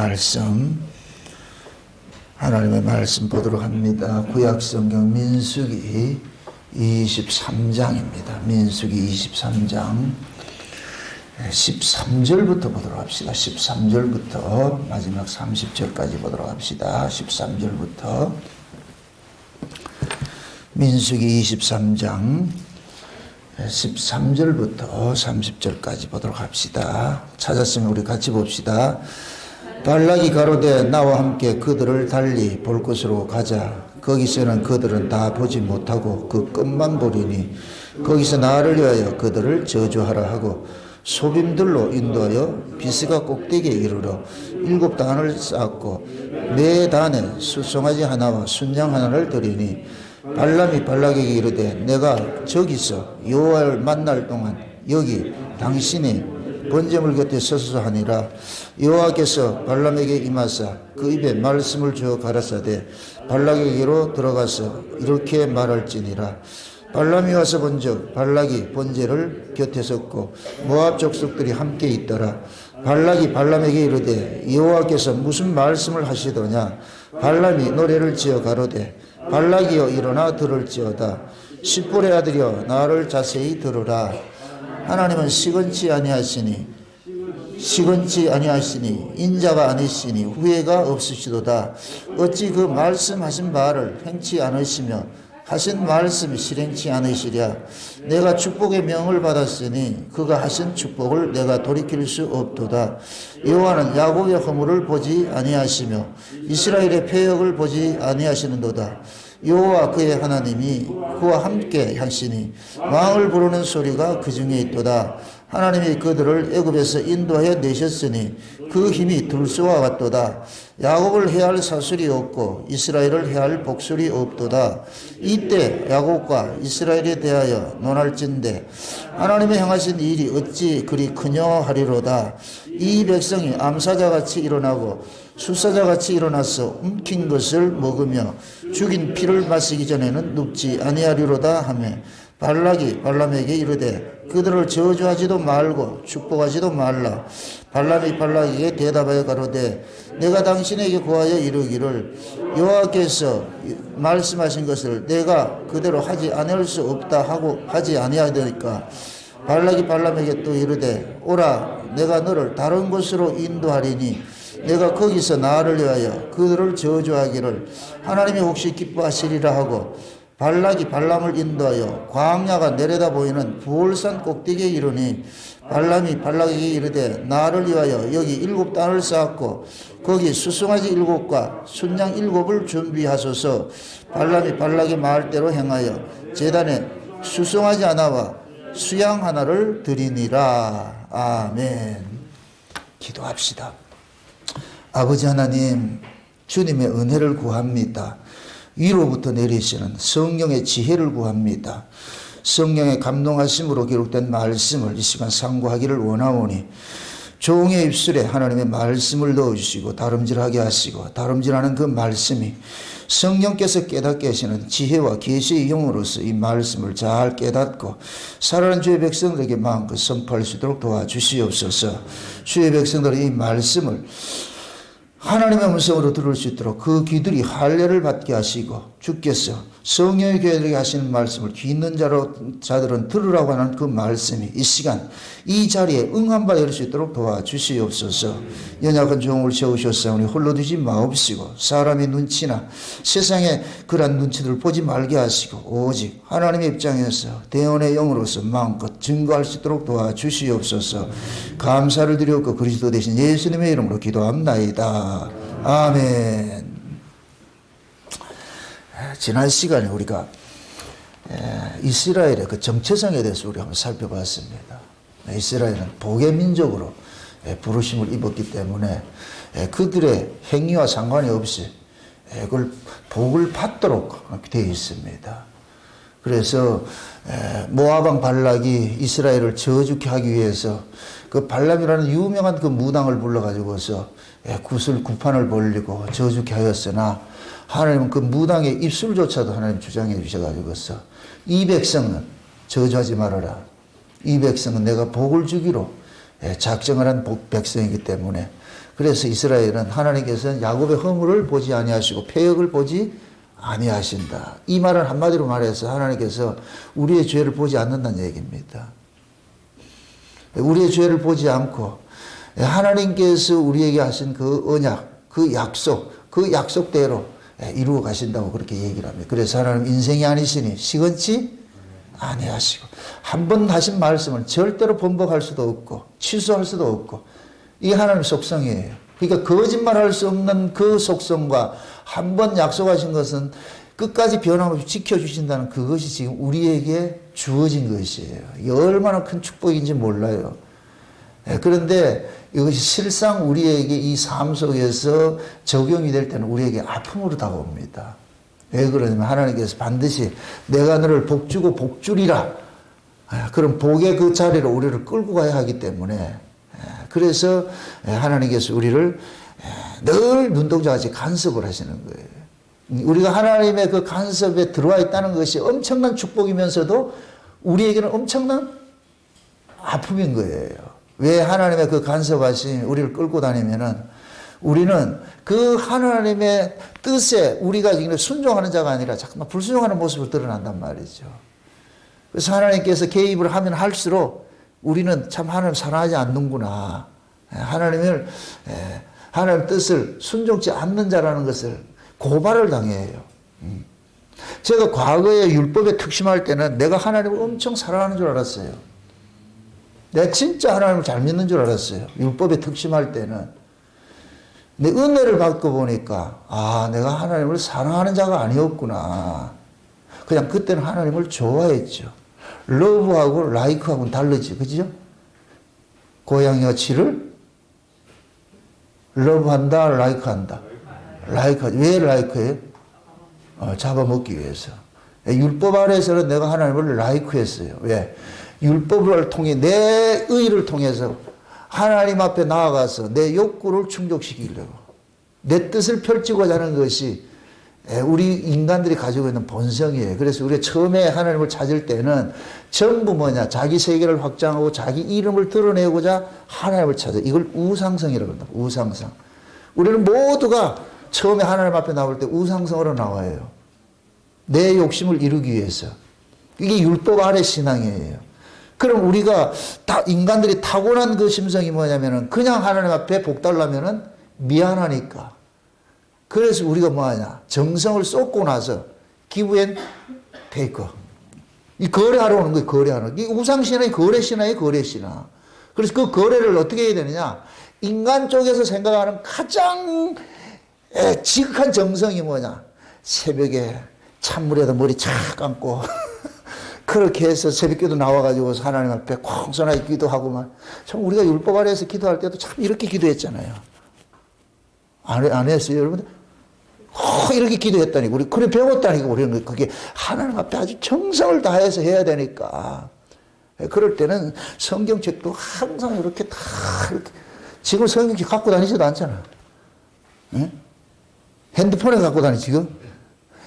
말씀, 하나님의 말씀 보도록 합니다. 구약성경 민수기 23장입니다. 민수기 23장 13절부터 보도록 합시다. 13절부터 마지막 30절까지 보도록 합시다. 13절부터 민수기 23장 13절부터 30절까지 보도록 합시다. 찾았으면 우리 같이 봅시다. 발락이 가로되 나와 함께 그들을 달리 볼 곳으로 가자. 거기서는 그들은 다 보지 못하고 그 끝만 보리니 거기서 나를 위하여 그들을 저주하라 하고 소빔들로 인도하여 비스가 꼭대기에 이르러 7단을 쌓았고 매 단에 수송아지 하나와 순양 하나를 드리니 발람이 발락에게 이르되 내가 저기서 여호와를 만날 동안 여기 당신이 번제물 곁에 서서 하니라. 여호와께서 발람에게 임하사 그 입에 말씀을 주어 가라사대 발락에게로 들어가서 이렇게 말할지니라. 발람이 와서 본즉 발락이 번제를 곁에 섰고 모압 족속들이 함께 있더라. 발락이 발람에게 이르되 여호와께서 무슨 말씀을 하시더냐. 발람이 노래를 지어 가로되 발락이여 일어나 들을지어다. 십볼의 아들이여 나를 자세히 들으라. 하나님은 시건치 아니하시니 인자가 아니시니 후회가 없으시도다. 어찌 그 말씀하신 바를 행치 않으시며 하신 말씀이 실행치 않으시랴. 내가 축복의 명을 받았으니 그가 하신 축복을 내가 돌이킬 수 없도다. 여호와는 야곱의 허물을 보지 아니하시며 이스라엘의 패역을 보지 아니하시는도다. 여호와 그의 하나님이 그와 함께 하시니 왕을 부르는 소리가 그 중에 있도다. 하나님이 그들을 애굽에서 인도하여 내셨으니 그 힘이 들소와 같도다. 야곱을 해할 사술이 없고 이스라엘을 해할 복술이 없도다. 이때 야곱과 이스라엘에 대하여 논할진대 하나님의 행하신 일이 어찌 그리 크뇨 하리로다. 이 백성이 암사자같이 일어나고 수사자같이 일어나서 움킨 것을 먹으며 죽인 피를 마시기 전에는 눕지 아니하리로다 하며 발락이 발람에게 이르되 그들을 저주하지도 말고 축복하지도 말라. 발람이 발락에게 대답하여 가로되 내가 당신에게 구하여 이르기를 여호와께서 말씀하신 것을 내가 그대로 하지 아니할 수 없다 하고 하지 아니하더니까. 발락이 발람에게 또 이르되 오라 내가 너를 다른 곳으로 인도하리니 내가 거기서 나를 위하여 그들을 저주하기를 하나님이 혹시 기뻐하시리라 하고 발락이 발람을 인도하여 광야가 내려다 보이는 부올산 꼭대기에 이르니 발람이 발락에게 이르되 나를 위하여 여기 7단을 쌓았고 거기 수송아지 7과 순양 7을 준비하소서. 발람이 발락의 말대로 행하여 제단에 수송아지 하나와 수양 하나를 드리니라. 아멘. 기도합시다. 아버지 하나님, 주님의 은혜를 구합니다. 위로부터 내리시는 성령의 지혜를 구합니다. 성령의 감동하심으로 기록된 말씀을 이 시간 상고하기를 원하오니 종의 입술에 하나님의 말씀을 넣어주시고 다름질하게 하시고 다름질하는 그 말씀이 성령께서 깨닫게 하시는 지혜와 계시의 영으로서 이 말씀을 잘 깨닫고 살아가는 주의 백성들에게 마음껏 선포할 수 있도록 도와주시옵소서. 주의 백성들이 이 말씀을 하나님의 음성으로 들을 수 있도록 그 귀들이 할례를 받게 하시고 주께서 성령의 교회들에게 하시는 말씀을 귀 있는 자들은 들으라고 하는 그 말씀이 이 시간 이 자리에 응한 바 될 수 있도록 도와주시옵소서. 연약한 종을 세우셨사오니 홀로 두지 마옵시고 사람의 눈치나 세상의 그러한 눈치들을 보지 말게 하시고 오직 하나님의 입장에서 대언의 영으로서 마음껏 증거할 수 있도록 도와주시옵소서. 감사를 드렸고 그리스도 대신 예수님의 이름으로 기도합나이다. 아멘. 지난 시간에 우리가 이스라엘의 그 정체성에 대해서 우리 한번 살펴봤습니다. 이스라엘은 복의 민족으로 부르심을 입었기 때문에 그들의 행위와 상관이 없이 그걸 복을 받도록 되어 있습니다. 그래서 모압왕 발락이 이스라엘을 저주케 하기 위해서 그 발람이라는 유명한 그 무당을 불러가지고서 구판을 벌리고 저주케 하였으나 하나님은 그 무당의 입술조차도 하나님 주장해 주셔가지고서 이 백성은 저주하지 말아라. 이 백성은 내가 복을 주기로 작정을 한 백성이기 때문에 그래서 이스라엘은 하나님께서는 야곱의 허물을 보지 아니하시고 패역을 보지 아니하신다. 이 말은 한마디로 말해서 하나님께서 우리의 죄를 보지 않는다는 얘기입니다. 우리의 죄를 보지 않고 하나님께서 우리에게 하신 그 언약, 그 약속대로 이루어 가신다고 그렇게 얘기를 합니다. 그래서 하나님 인생이 아니시니 시건치 아니하시고 한 번 하신 말씀을 절대로 번복할 수도 없고 취소할 수도 없고 이게 하나님의 속성이에요. 그러니까 거짓말할 수 없는 그 속성과 한 번 약속하신 것은 끝까지 변함없이 지켜주신다는 그것이 지금 우리에게 주어진 것이에요. 이게 얼마나 큰 축복인지 몰라요. 그런데 이것이 실상 우리에게 이 삶 속에서 적용이 될 때는 우리에게 아픔으로 다가옵니다. 왜 그러냐면 하나님께서 반드시 내가 너를 복주고 복주리라. 그런 복의 그 자리로 우리를 끌고 가야 하기 때문에 그래서 하나님께서 우리를 늘 눈동자같이 간섭을 하시는 거예요. 우리가 하나님의 그 간섭에 들어와 있다는 것이 엄청난 축복이면서도 우리에게는 엄청난 아픔인 거예요. 왜 하나님의 그 간섭하신 우리를 끌고 다니면은 우리는 그 하나님의 뜻에 우리가 지금 순종하는 자가 아니라 잠깐만 불순종하는 모습을 드러난단 말이죠. 그래서 하나님께서 개입을 하면 할수록 우리는 참 하나님 사랑하지 않는구나. 하나님 뜻을 순종치 않는 자라는 것을 고발을 당해요. 제가 과거에 율법에 특심할 때는 내가 하나님을 엄청 사랑하는 줄 알았어요. 내가 진짜 하나님을 잘 믿는 줄 알았어요. 율법에 특심할 때는. 근데 은혜를 받고 보니까 내가 하나님을 사랑하는 자가 아니었구나. 그냥 그때는 하나님을 좋아했죠. 러브하고 라이크하고는 다르지. 그죠? 고양이가 쥐를 러브한다, 라이크한다. 라이크하지. 왜 라이크해요? 잡아먹기 위해서. 율법 아래에서는 내가 하나님을 라이크했어요. 왜? 율법을 통해 내 의를 통해서 하나님 앞에 나아가서 내 욕구를 충족시키려고 내 뜻을 펼치고자 하는 것이 우리 인간들이 가지고 있는 본성이에요. 그래서 우리가 처음에 하나님을 찾을 때는 전부 뭐냐? 자기 세계를 확장하고 자기 이름을 드러내고자 하나님을 찾아. 이걸 우상성이라고 한다. 우상성. 우리는 모두가 처음에 하나님 앞에 나올 때 우상성으로 나와요. 내 욕심을 이루기 위해서. 이게 율법 아래 신앙이에요. 그럼 우리가 인간들이 타고난 그 심성이 뭐냐면은 그냥 하나님 앞에 복 달라면은 미안하니까. 그래서 우리가 뭐하냐. 정성을 쏟고 나서 give and take. 이 거래하러 오는 거예요. 거래하는. 이 우상신앙이 거래신앙이에요. 거래신앙. 그래서 그 거래를 어떻게 해야 되느냐. 인간 쪽에서 생각하는 가장 지극한 정성이 뭐냐. 새벽에 찬물에다 머리 착 감고 그렇게 해서 새벽기도 나와가지고 하나님 앞에 콩선하게 기도하고만. 참 우리가 율법 아래에서 기도할 때도 참 이렇게 기도했잖아요. 안 했어요, 여러분들? 이렇게 기도했다니. 우리 그래 배웠다니까. 우리는 그게 하나님 앞에 아주 정성을 다해서 해야 되니까. 그럴 때는 성경책도 항상 이렇게 다 이렇게. 지금 성경책 갖고 다니지도 않잖아. 응? 핸드폰에 갖고 다니 지금.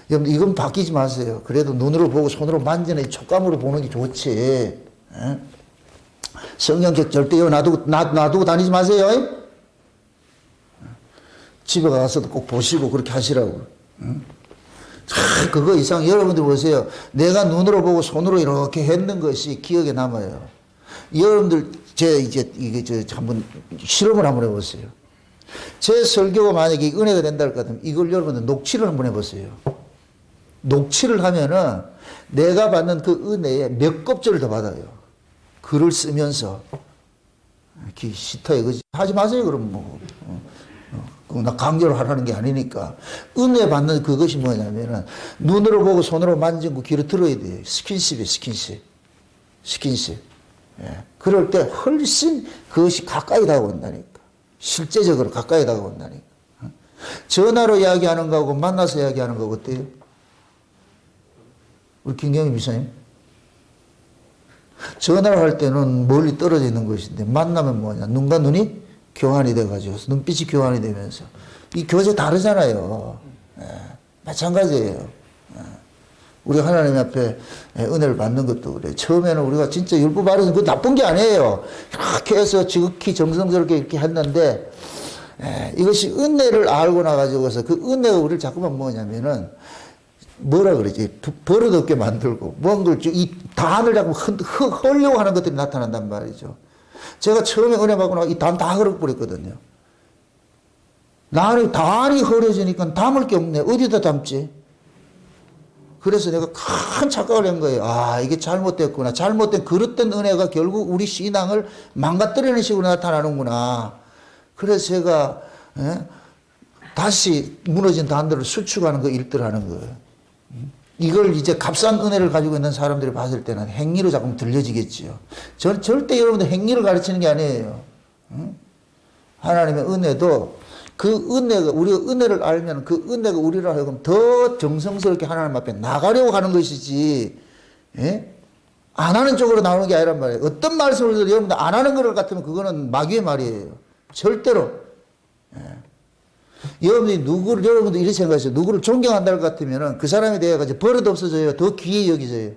여러분 이건 바뀌지 마세요. 그래도 눈으로 보고 손으로 만지는 촉감으로 보는 게 좋지. 응? 성경책 절대 놔두고 다니지 마세요. 집에 가서도 꼭 보시고 그렇게 하시라고. 응? 그거 이상 여러분들 보세요. 내가 눈으로 보고 손으로 이렇게 했는 것이 기억에 남아요. 여러분들 이게 한번 실험을 한번 해보세요. 제 설교가 만약에 은혜가 된다 할까면 이걸 여러분들 녹취를 한번 해보세요. 녹취를 하면은 내가 받는 그 은혜에 몇 껍질을 더 받아요. 글을 쓰면서 시타에 그지 하지 마세요. 그럼 뭐. 나 강제로 하라는 게 아니니까. 은혜 받는 그것이 뭐냐면은 눈으로 보고 손으로 만지고 귀로 들어야 돼요. 스킨십. 예. 그럴 때 훨씬 그것이 가까이 다가온다니까. 실제적으로 가까이 다가온다니까. 전화로 이야기하는 거하고 만나서 이야기하는 거 어때요? 우리 김경희 비사님. 전화를 할 때는 멀리 떨어져 있는 것인데 만나면 뭐냐. 눈과 눈이 교환이 돼가지고 눈빛이 교환이 되면서 이 교제 다르잖아요. 예, 마찬가지예요. 예, 우리가 하나님 앞에 은혜를 받는 것도 그래요. 처음에는 우리가 진짜 율법 아래서 그 나쁜 게 아니에요. 이렇게 해서 지극히 정성스럽게 이렇게 했는데 이것이 은혜를 알고 나가지고서 그 은혜가 우리를 자꾸만 뭐냐면은 뭐라 그러지? 버릇없게 만들고 뭔가를 이 단을 자꾸 헐려고 하는 것들이 나타난단 말이죠. 제가 처음에 은혜 받고 나서 이 단 다 헐어버렸거든요. 나는 단이 헐어지니까 담을 게 없네. 어디다 담지? 그래서 내가 큰 착각을 한 거예요. 아, 이게 잘못됐구나. 잘못된 그릇된 은혜가 결국 우리 신앙을 망가뜨리는 식으로 나타나는구나. 그래서 제가 다시 무너진 단들을 수축하는 거 일들 하는 거예요. 이걸 이제 값싼 은혜를 가지고 있는 사람들이 봤을 때는 행위로 자꾸 들려지겠지요. 저는 절대 여러분들 행위를 가르치는 게 아니에요. 하나님의 은혜도 그 은혜가, 우리가 은혜를 알면 그 은혜가 우리로 하여금 더 정성스럽게 하나님 앞에 나가려고 하는 것이지, 예? 안 하는 쪽으로 나오는 게 아니란 말이에요. 어떤 말씀을 들어도 여러분들 안 하는 것 같으면 그거는 마귀의 말이에요. 절대로. 예. 여러분들 이렇게 생각하세요. 누구를 존경한다 할 것 같으면 그 사람에 대해 가지고 버릇 없어져요. 더 귀히 여기져요.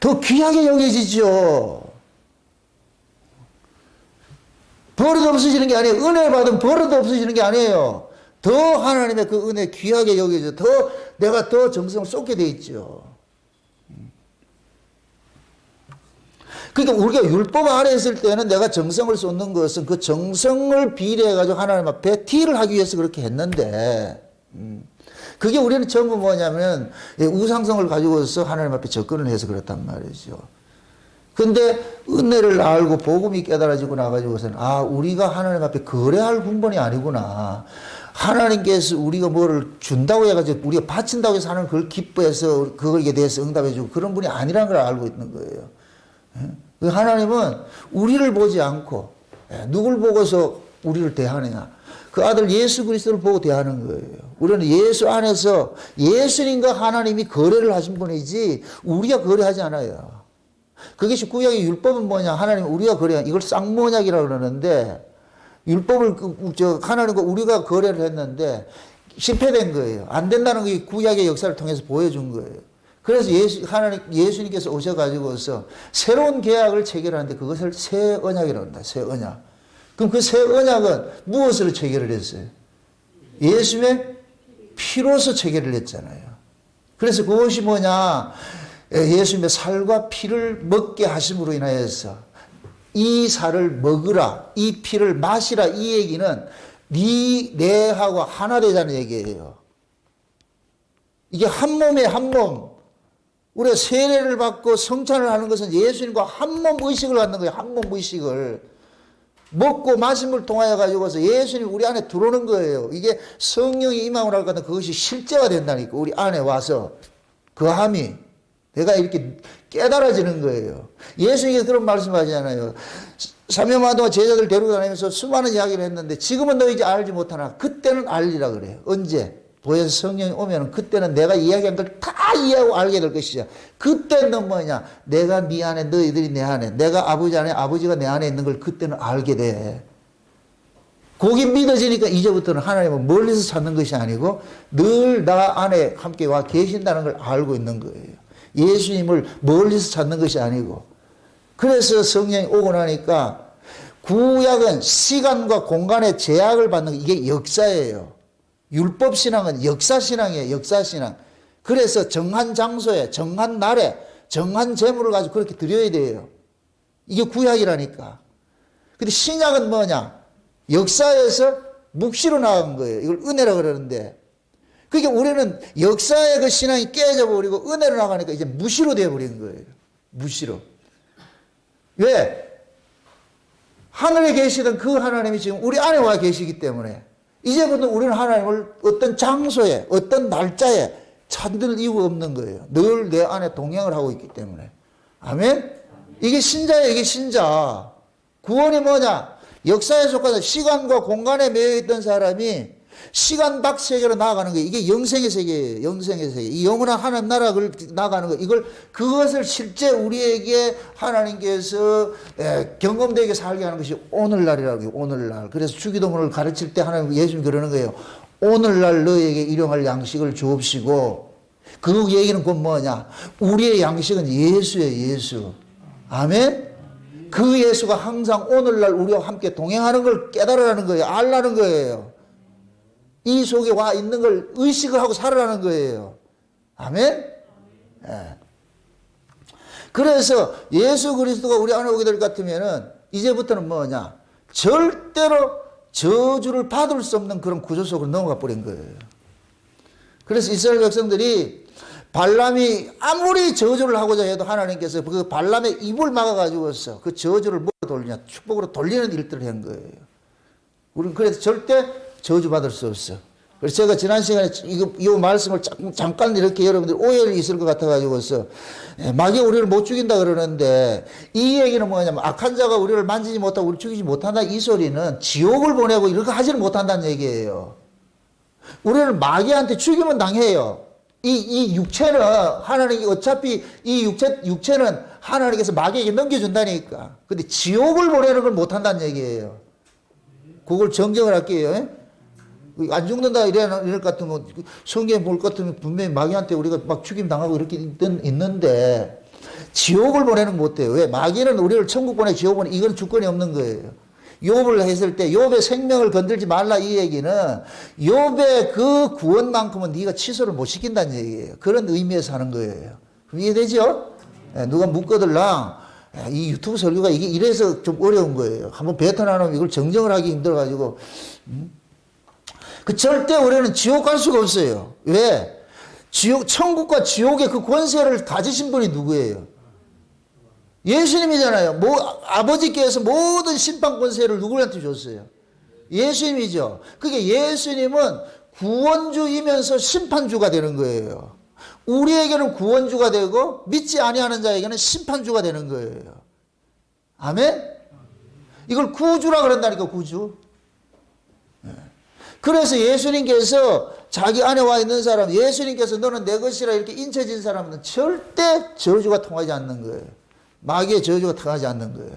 더 귀하게 여겨지죠. 버릇 없어지는 게 아니에요. 은혜 받은 버릇 없어지는 게 아니에요. 더 하나님의 그 은혜 귀하게 여겨져. 내가 더 정성을 쏟게 돼 있죠. 그러니까 우리가 율법 아래 있을 때는 내가 정성을 쏟는 것은 그 정성을 비례해가지고 하나님 앞에 티를 하기 위해서 그렇게 했는데, 그게 우리는 전부 뭐냐면 우상성을 가지고서 하나님 앞에 접근을 해서 그렇단 말이죠. 근데 은혜를 알고 복음이 깨달아지고 나가지고서는 우리가 하나님 앞에 거래할 군번이 아니구나. 하나님께서 우리가 뭐를 준다고 해가지고 우리가 바친다고 해서 하나님 그걸 기뻐해서 그거에 대해서 응답해주고 그런 분이 아니라는 걸 알고 있는 거예요. 하나님은 우리를 보지 않고 누굴 보고서 우리를 대하느냐. 그 아들 예수 그리스도를 보고 대하는 거예요. 우리는 예수 안에서 예수님과 하나님이 거래를 하신 분이지 우리가 거래하지 않아요. 그것이 구약의 율법은 뭐냐. 하나님 우리가 거래한 이걸 쌍모약이라고 그러는데 율법을 하나님과 우리가 거래를 했는데 실패된 거예요. 안 된다는 게 구약의 역사를 통해서 보여준 거예요. 그래서 예수님께서 오셔가지고서 새로운 계약을 체결하는데 그것을 새 언약이라고 합니다. 새 언약. 그럼 그 새 언약은 무엇으로 체결을 했어요? 예수님의 피로서 체결을 했잖아요. 그래서 그것이 뭐냐? 예수님의 살과 피를 먹게 하심으로 인하여서 이 살을 먹으라, 이 피를 마시라, 이 얘기는 내하고 하나 되자는 얘기예요. 이게 한 몸에 한 몸. 우리가 세례를 받고 성찬을 하는 것은 예수님과 한 몸 의식을 갖는 거예요. 한 몸 의식을. 먹고 마심을 통하여 가지고서 예수님이 우리 안에 들어오는 거예요. 이게 성령이 임함을 할 것은 그것이 실제가 된다니까. 우리 안에 와서 거함이 내가 이렇게 깨달아지는 거예요. 예수님께서 그런 말씀하시잖아요. 3년만 동안 제자들 데리고 다니면서 수많은 이야기를 했는데 지금은 너 이제 알지 못하나 그때는 알리라 그래요. 언제? 보혜사 성령이 오면 그때는 내가 이야기한 걸 다 이해하고 알게 될 것이죠. 그때는 뭐냐? 내가 네 안에 너희들이 내 안에 내가 아버지 안에 아버지가 내 안에 있는 걸 그때는 알게 돼. 그게 믿어지니까 이제부터는 하나님은 멀리서 찾는 것이 아니고 늘 나 안에 함께 와 계신다는 걸 알고 있는 거예요. 예수님을 멀리서 찾는 것이 아니고. 그래서 성령이 오고 나니까 구약은 시간과 공간의 제약을 받는 이게 역사예요. 율법신앙은 역사신앙이에요. 역사신앙. 그래서 정한 장소에 정한 날에 정한 재물을 가지고 그렇게 드려야 돼요. 이게 구약이라니까. 근데 신약은 뭐냐? 역사에서 묵시로 나간 거예요. 이걸 은혜라 그러는데. 그러니까 우리는 역사의 그 신앙이 깨져버리고 은혜로 나가니까 이제 무시로 되어버린 거예요. 무시로. 왜? 하늘에 계시던 그 하나님이 지금 우리 안에 와 계시기 때문에 이제부터 우리는 하나님을 어떤 장소에 어떤 날짜에 찾을 이유가 없는 거예요. 늘 내 안에 동행을 하고 있기 때문에. 아멘? 이게 신자예요. 이게 신자. 구원이 뭐냐? 역사에 속해서 시간과 공간에 매여 있던 사람이 시간 밖 세계로 나아가는 거예요. 이게 영생의 세계예요. 영생의 세계. 이 영원한 하나님 나라를 나가는 거. 그것을 실제 우리에게 하나님께서 경험되게 살게 하는 것이 오늘날이라고 해요. 오늘날. 그래서 주기도문을 가르칠 때 하나님 예수님이 그러는 거예요. 오늘날 너에게 일용할 양식을 주옵시고. 그 얘기는 곧 뭐냐? 우리의 양식은 예수예요. 예수. 아멘? 그 예수가 항상 오늘날 우리와 함께 동행하는 걸 깨달으라는 거예요. 알라는 거예요. 이 속에 와 있는 걸 의식을 하고 살아라는 거예요. 아멘? 예. 그래서 예수 그리스도가 우리 안에 오게 될 것 같으면은 이제부터는 뭐냐? 절대로 저주를 받을 수 없는 그런 구조 속으로 넘어가 버린 거예요. 그래서 이스라엘 백성들이 발람이 아무리 저주를 하고자 해도 하나님께서 그 발람의 입을 막아가지고서 그 저주를 뭐로 돌리냐? 축복으로 돌리는 일들을 한 거예요. 우리는 그래서 절대 저주받을 수 없어. 그래서 제가 지난 시간에 이 말씀을 잠깐 이렇게 여러분들 오해를 있을 것 같아가지고서 마귀가 우리를 못 죽인다 그러는데 이 얘기는 뭐냐면 악한 자가 우리를 만지지 못하고 우리를 죽이지 못한다 이 소리는 지옥을 보내고 이렇게 하지는 못한다는 얘기예요. 우리는 마귀한테 죽이면 당해요. 이 육체는 하나님이 어차피 이 육체는 하나님께서 마귀에게 넘겨준다니까. 근데 지옥을 보내는 걸 못한다는 얘기예요. 그걸 정정을 할게요. 안 죽는다 이럴 것 같으면 성경에 볼 것 같으면 분명히 마귀한테 우리가 막 죽임 당하고 이렇게 있는데 지옥을 보내는 거 못해요. 왜? 마귀는 우리를 천국 보내 지옥 보내 이건 주권이 없는 거예요. 욥을 했을 때 욥의 생명을 건들지 말라 이 얘기는 욥의 그 구원만큼은 네가 취소를 못 시킨다는 얘기예요. 그런 의미에서 하는 거예요. 이해되죠? 누가 묻거들랑 이 유튜브 설교가 이게 이래서 좀 어려운 거예요. 한번 베트남은 이걸 정정을 하기 힘들어가지고 그 절대 우리는 지옥 갈 수가 없어요. 왜? 천국과 지옥의 그 권세를 가지신 분이 누구예요? 예수님이잖아요. 아버지께서 모든 심판 권세를 누구한테 줬어요? 예수님이죠. 그게 예수님은 구원주이면서 심판주가 되는 거예요. 우리에게는 구원주가 되고 믿지 아니하는 자에게는 심판주가 되는 거예요. 아멘? 이걸 구주라 그런다니까 구주. 그래서 예수님께서 자기 안에 와 있는 사람, 예수님께서 너는 내 것이라 이렇게 인쳐진 사람은 절대 저주가 통하지 않는 거예요. 마귀의 저주가 통하지 않는 거예요.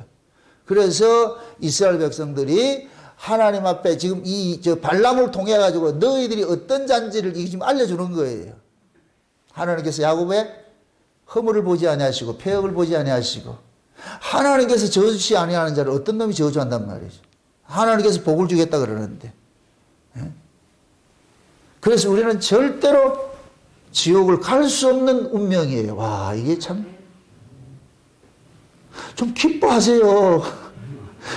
그래서 이스라엘 백성들이 하나님 앞에 지금 발람을 통해 가지고 너희들이 어떤 잔지를 지금 알려주는 거예요. 하나님께서 야곱의 허물을 보지 아니하시고 폐역을 보지 아니하시고 하나님께서 저주시 아니하는 자를 어떤 놈이 저주한단 말이죠. 하나님께서 복을 주겠다 그러는데. 그래서 우리는 절대로 지옥을 갈 수 없는 운명이에요. 와, 이게 참, 좀 기뻐하세요.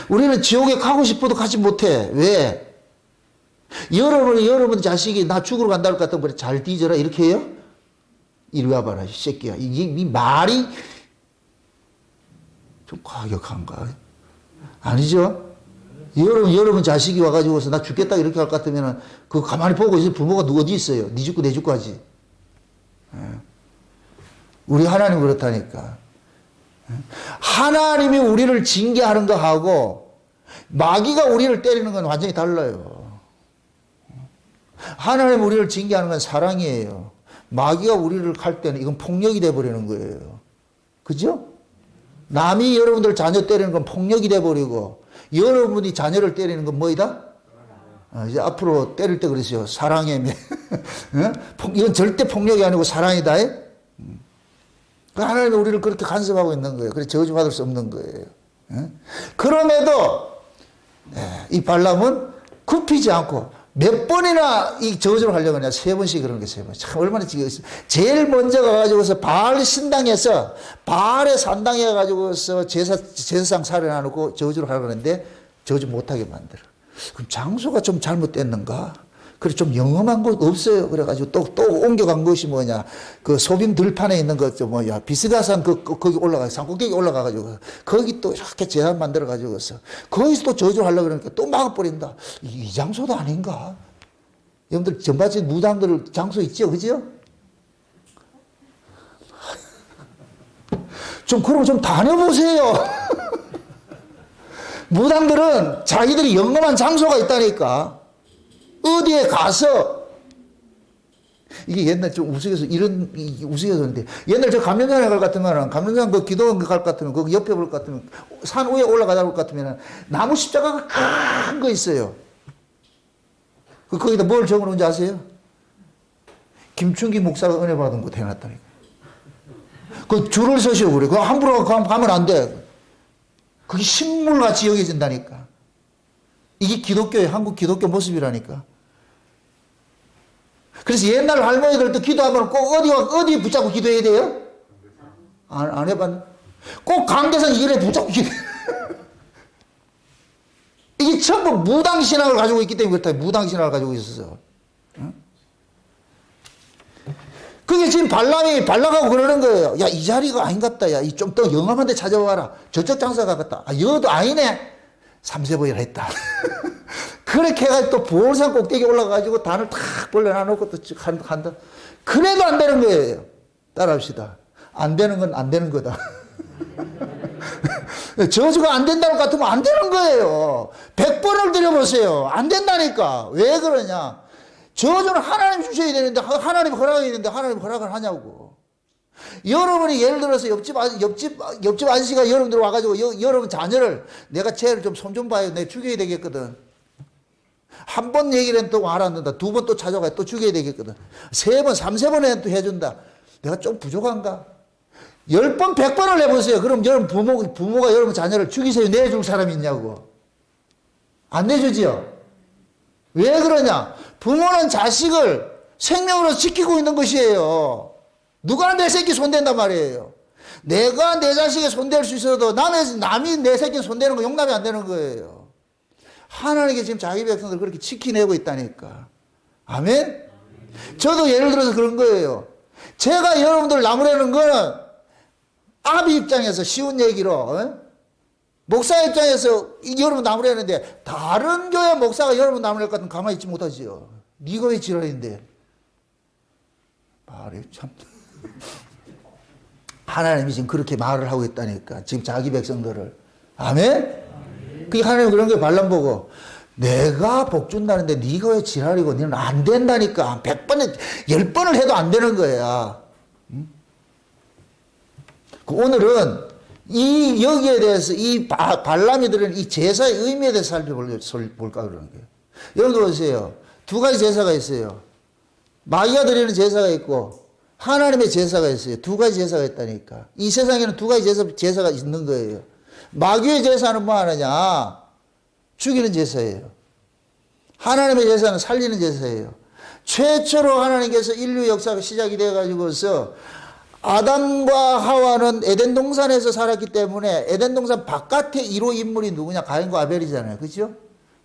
우리는 지옥에 가고 싶어도 가지 못해. 왜? 여러분 자식이 나 죽으러 간다고 같은 거에 잘 뒤져라. 이렇게 해요? 이리 와봐라, 이 새끼야. 이 말이 좀 과격한가? 아니죠? 여러분 자식이 와가지고서 나 죽겠다 이렇게 할 것 같으면 그 가만히 보고 있을 부모가 누구 어디 있어요? 네 죽고 내 죽고 하지. 우리 하나님 그렇다니까. 하나님이 우리를 징계하는 거하고 마귀가 우리를 때리는 건 완전히 달라요. 하나님 우리를 징계하는 건 사랑이에요. 마귀가 우리를 갈 때는 이건 폭력이 돼버리는 거예요. 그죠? 남이 여러분들 자녀 때리는 건 폭력이 돼버리고 여러분이 자녀를 때리는 건 뭐이다? 이제 앞으로 때릴 때 그러세요. 사랑의 매. 이건 절대 폭력이 아니고 사랑이다. 하나님이 우리를 그렇게 간섭하고 있는 거예요. 그래서 저주받을 수 없는 거예요. 그럼에도 이 발람은 굽히지 않고 몇 번이나 이 저주를 하려고 하냐. 3번씩 그러는 게 3번. 참 얼마나 지겹어요. 제일 먼저 가가지고서 바알 신당에서 바알의 산당에 가가지고서 제사상 살해놔놓고 저주를 하려고 하는데 저주 못하게 만들어. 그럼 장소가 좀 잘못됐는가? 그래 좀 영험한 곳 없어요. 그래가지고 또 옮겨간 것이 뭐냐. 그 소빔 들판에 있는 것 뭐야. 비스가산 거기 올라가 산꼭대기 올라가가지고 거기 또 이렇게 제단 만들어가지고서 거기서 또 저주를 하려고 그러니까 또 막아버린다. 이 장소도 아닌가? 여러분들 전바지 무당들 장소 있죠? 그죠? 그럼 좀 다녀보세요. 무당들은 자기들이 영험한 장소가 있다니까. 어디에 가서 이게 옛날 좀 우스개서인데 옛날 저 감령산에 갈 것 같으면 감령산 그 기도원 갈 것 같으면 거기 옆에 볼 것 같으면 산 위에 올라가다 볼 것 같으면 나무 십자가가 큰 거 있어요. 거기다 뭘 적어놓은지 아세요? 김충기 목사가 은혜 받은 곳 해놨다니까. 그 줄을 서시오 그래. 그 함부로 가면 안 돼. 그게 식물같이 여겨진다니까. 이게 기독교의 한국 기독교 모습이라니까. 그래서 옛날 할머니들도 기도하면 꼭 어디 붙잡고 기도해야 돼요? 안 해봤나? 꼭 강대상 이래 붙잡고 기도해. 이게 전부 무당신앙을 가지고 있기 때문에 그렇다. 무당신앙을 가지고 있어서. 그게 지금 발람하고 그러는 거예요. 야, 이 자리가 아닌 것 같다. 야, 좀 더 영감한 데 찾아와라. 저쪽 장사가 같다. 아, 여도 아니네. 삼세보이라 했다. 그렇게 해가지고 또 보울산 꼭대기 올라가가지고 단을 탁 벌려놔놓고 또 한다. 그래도 안 되는 거예요. 따라합시다. 안 되는 건 안 되는 거다. 저주가 안 된다고 같으면 안 되는 거예요. 100번을 드려보세요. 안 된다니까. 왜 그러냐. 저주는 하나님 주셔야 되는데 하나님 허락해야 되는데 하나님 허락을 하냐고. 여러분이 예를 들어서 옆집 아저씨가 여러분들 와가지고 여러분 자녀를 내가 쟤를 좀 손 좀 봐요. 내가 죽여야 되겠거든. 한 번 얘기를 해도 또 알아듣는다. 두 번 또 찾아가야 또 죽여야 되겠거든. 세 번, 3~4번에 또 해준다. 내가 좀 부족한가? 10번, 100번을 해보세요. 그럼 여러분 부모가 여러분 자녀를 죽이세요. 내줄 사람이 있냐고. 안 내주지요? 왜 그러냐? 부모는 자식을 생명으로 지키고 있는 것이에요. 누가 내 새끼 손댄단 말이에요. 내가 내 자식에 손댈 수 있어도 남이 내 새끼 손대는 거 용납이 안 되는 거예요. 하나님께 지금 자기 백성들 그렇게 지키내고 있다니까. 아멘? 저도 예를 들어서 그런 거예요. 제가 여러분들 나무라는 거는 아비 입장에서 쉬운 얘기로 목사 입장에서 여러분 나무라는데 다른 교회 목사가 여러분 나무랄 것 같으면 가만히 있지 못하지요. 네가 왜 지랄인데. 말이 참. 하나님이 지금 그렇게 말을 하고 있다니까. 지금 자기 백성들을. 아멘? 그 하나님 그런 거 발람 보고 내가 복 준다는데 네가 왜 지랄이고 너는 안 된다니까. 100번에 10번을 해도 안 되는 거야. 응? 오늘은 여기에 대해서 이 발람이 드리는 이 제사의 의미에 대해서 살펴볼까 그러는 거예요. 여러분들 보세요. 두 가지 제사가 있어요. 마귀가 드리는 제사가 있고 하나님의 제사가 있어요. 두 가지 제사가 있다니까. 이 세상에는 두 가지 제사가 있는 거예요. 마귀의 제사는 뭐 하느냐? 죽이는 제사예요. 하나님의 제사는 살리는 제사예요. 최초로 하나님께서 인류 역사가 시작이 되어가지고서 아담과 하와는 에덴 동산에서 살았기 때문에 에덴 동산 바깥의 1호 인물이 누구냐? 가인과 아벨이잖아요. 그렇죠?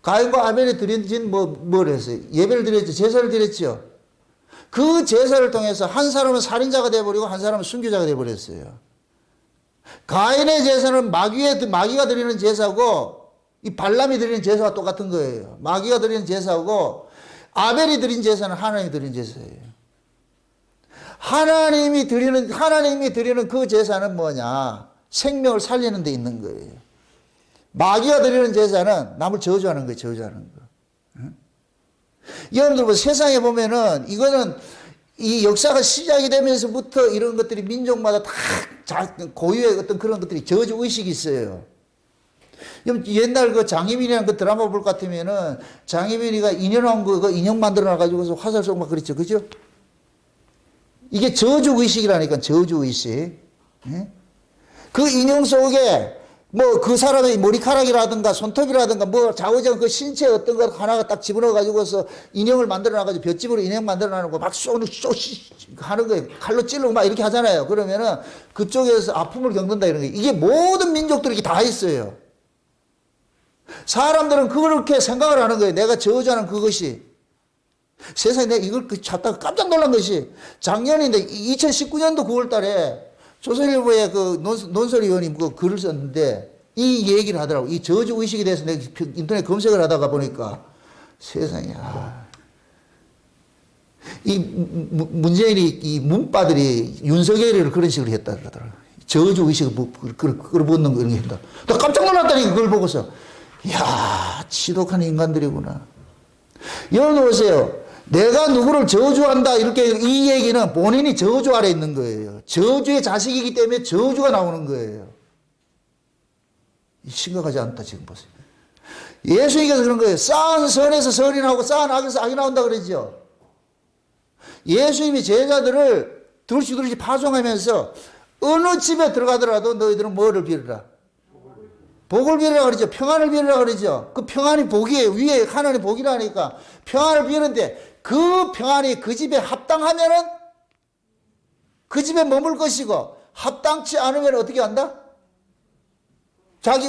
가인과 아벨이 드린 뭘 했어요? 예배를 드렸죠. 제사를 드렸죠. 그 제사를 통해서 한 사람은 살인자가 되어버리고 한 사람은 순교자가 되어버렸어요. 가인의 제사는 마귀가 드리는 제사고 이 발람이 드리는 제사가 똑같은 거예요. 마귀가 드리는 제사고 아벨이 드린 제사는 하나님이 드린 제사예요. 하나님이 드리는 그 제사는 뭐냐? 생명을 살리는 데 있는 거예요. 마귀가 드리는 제사는 남을 저주하는 거예요. 저주하는 거. 응? 여러분들 뭐 세상에 보면은 이거는 이 역사가 시작이 되면서부터 이런 것들이 민족마다 다 고유의 어떤 그런 것들이 저주 의식이 있어요. 옛날 그 장희민이라는 그 드라마 볼 것 같으면은 장희민이가 인형한 그 인형 만들어 놔가지고서 화살 쏘고 막 그랬죠. 그죠? 이게 저주 의식이라니까, 저주 의식. 예? 그 인형 속에 뭐 그 사람의 머리카락이라든가 손톱이라든가 뭐 좌우정 그 신체 어떤 거 하나가 딱 집어넣어 가지고서 인형을 만들어 놔가지고 볏집으로 인형 만들어 놓고 막 하는 거예요. 칼로 찌르고 막 이렇게 하잖아요. 그러면은 그쪽에서 아픔을 겪는다 이런 거예요. 이게 모든 민족들이 다 있어요. 사람들은 그렇게 생각을 하는 거예요. 내가 저주하는 그것이. 세상에 내가 이걸 찾다가 깜짝 놀란 것이 작년인데 2019년도 9월 달에 조선일보의 그 논설위원이 그 글을 썼는데 이 얘기를 하더라고. 이 저주 의식에 대해서 내가 인터넷 검색을 하다가 보니까 세상에, 이 문재인이 이 문바들이 윤석열이를 그런 식으로 했다 그러더라고. 저주 의식을 끌어붙는 거 이런 게 한다. 나 깜짝 놀랐다니까 그걸 보고서. 이야, 지독한 인간들이구나. 여러분 보세요. 내가 누구를 저주한다 이렇게 이 얘기는 본인이 저주 아래 있는 거예요. 저주의 자식이기 때문에 저주가 나오는 거예요. 심각하지 않다 지금 보세요. 예수님께서 그런 거예요. 쌓은 선에서 선이 나오고 쌓은 악에서 악이 나온다 그러죠. 예수님이 제자들을 둘씩 파송하면서 어느 집에 들어가더라도 너희들은 뭐를 빌어라? 복을 빌으라 그러죠. 평안을 빌으라 그러죠. 그 평안이 복이에요. 위에 하나님 복이라니까 평안을 비는데 그 평안이 그 집에 합당하면은 그 집에 머물 것이고 합당치 않으면 어떻게 한다?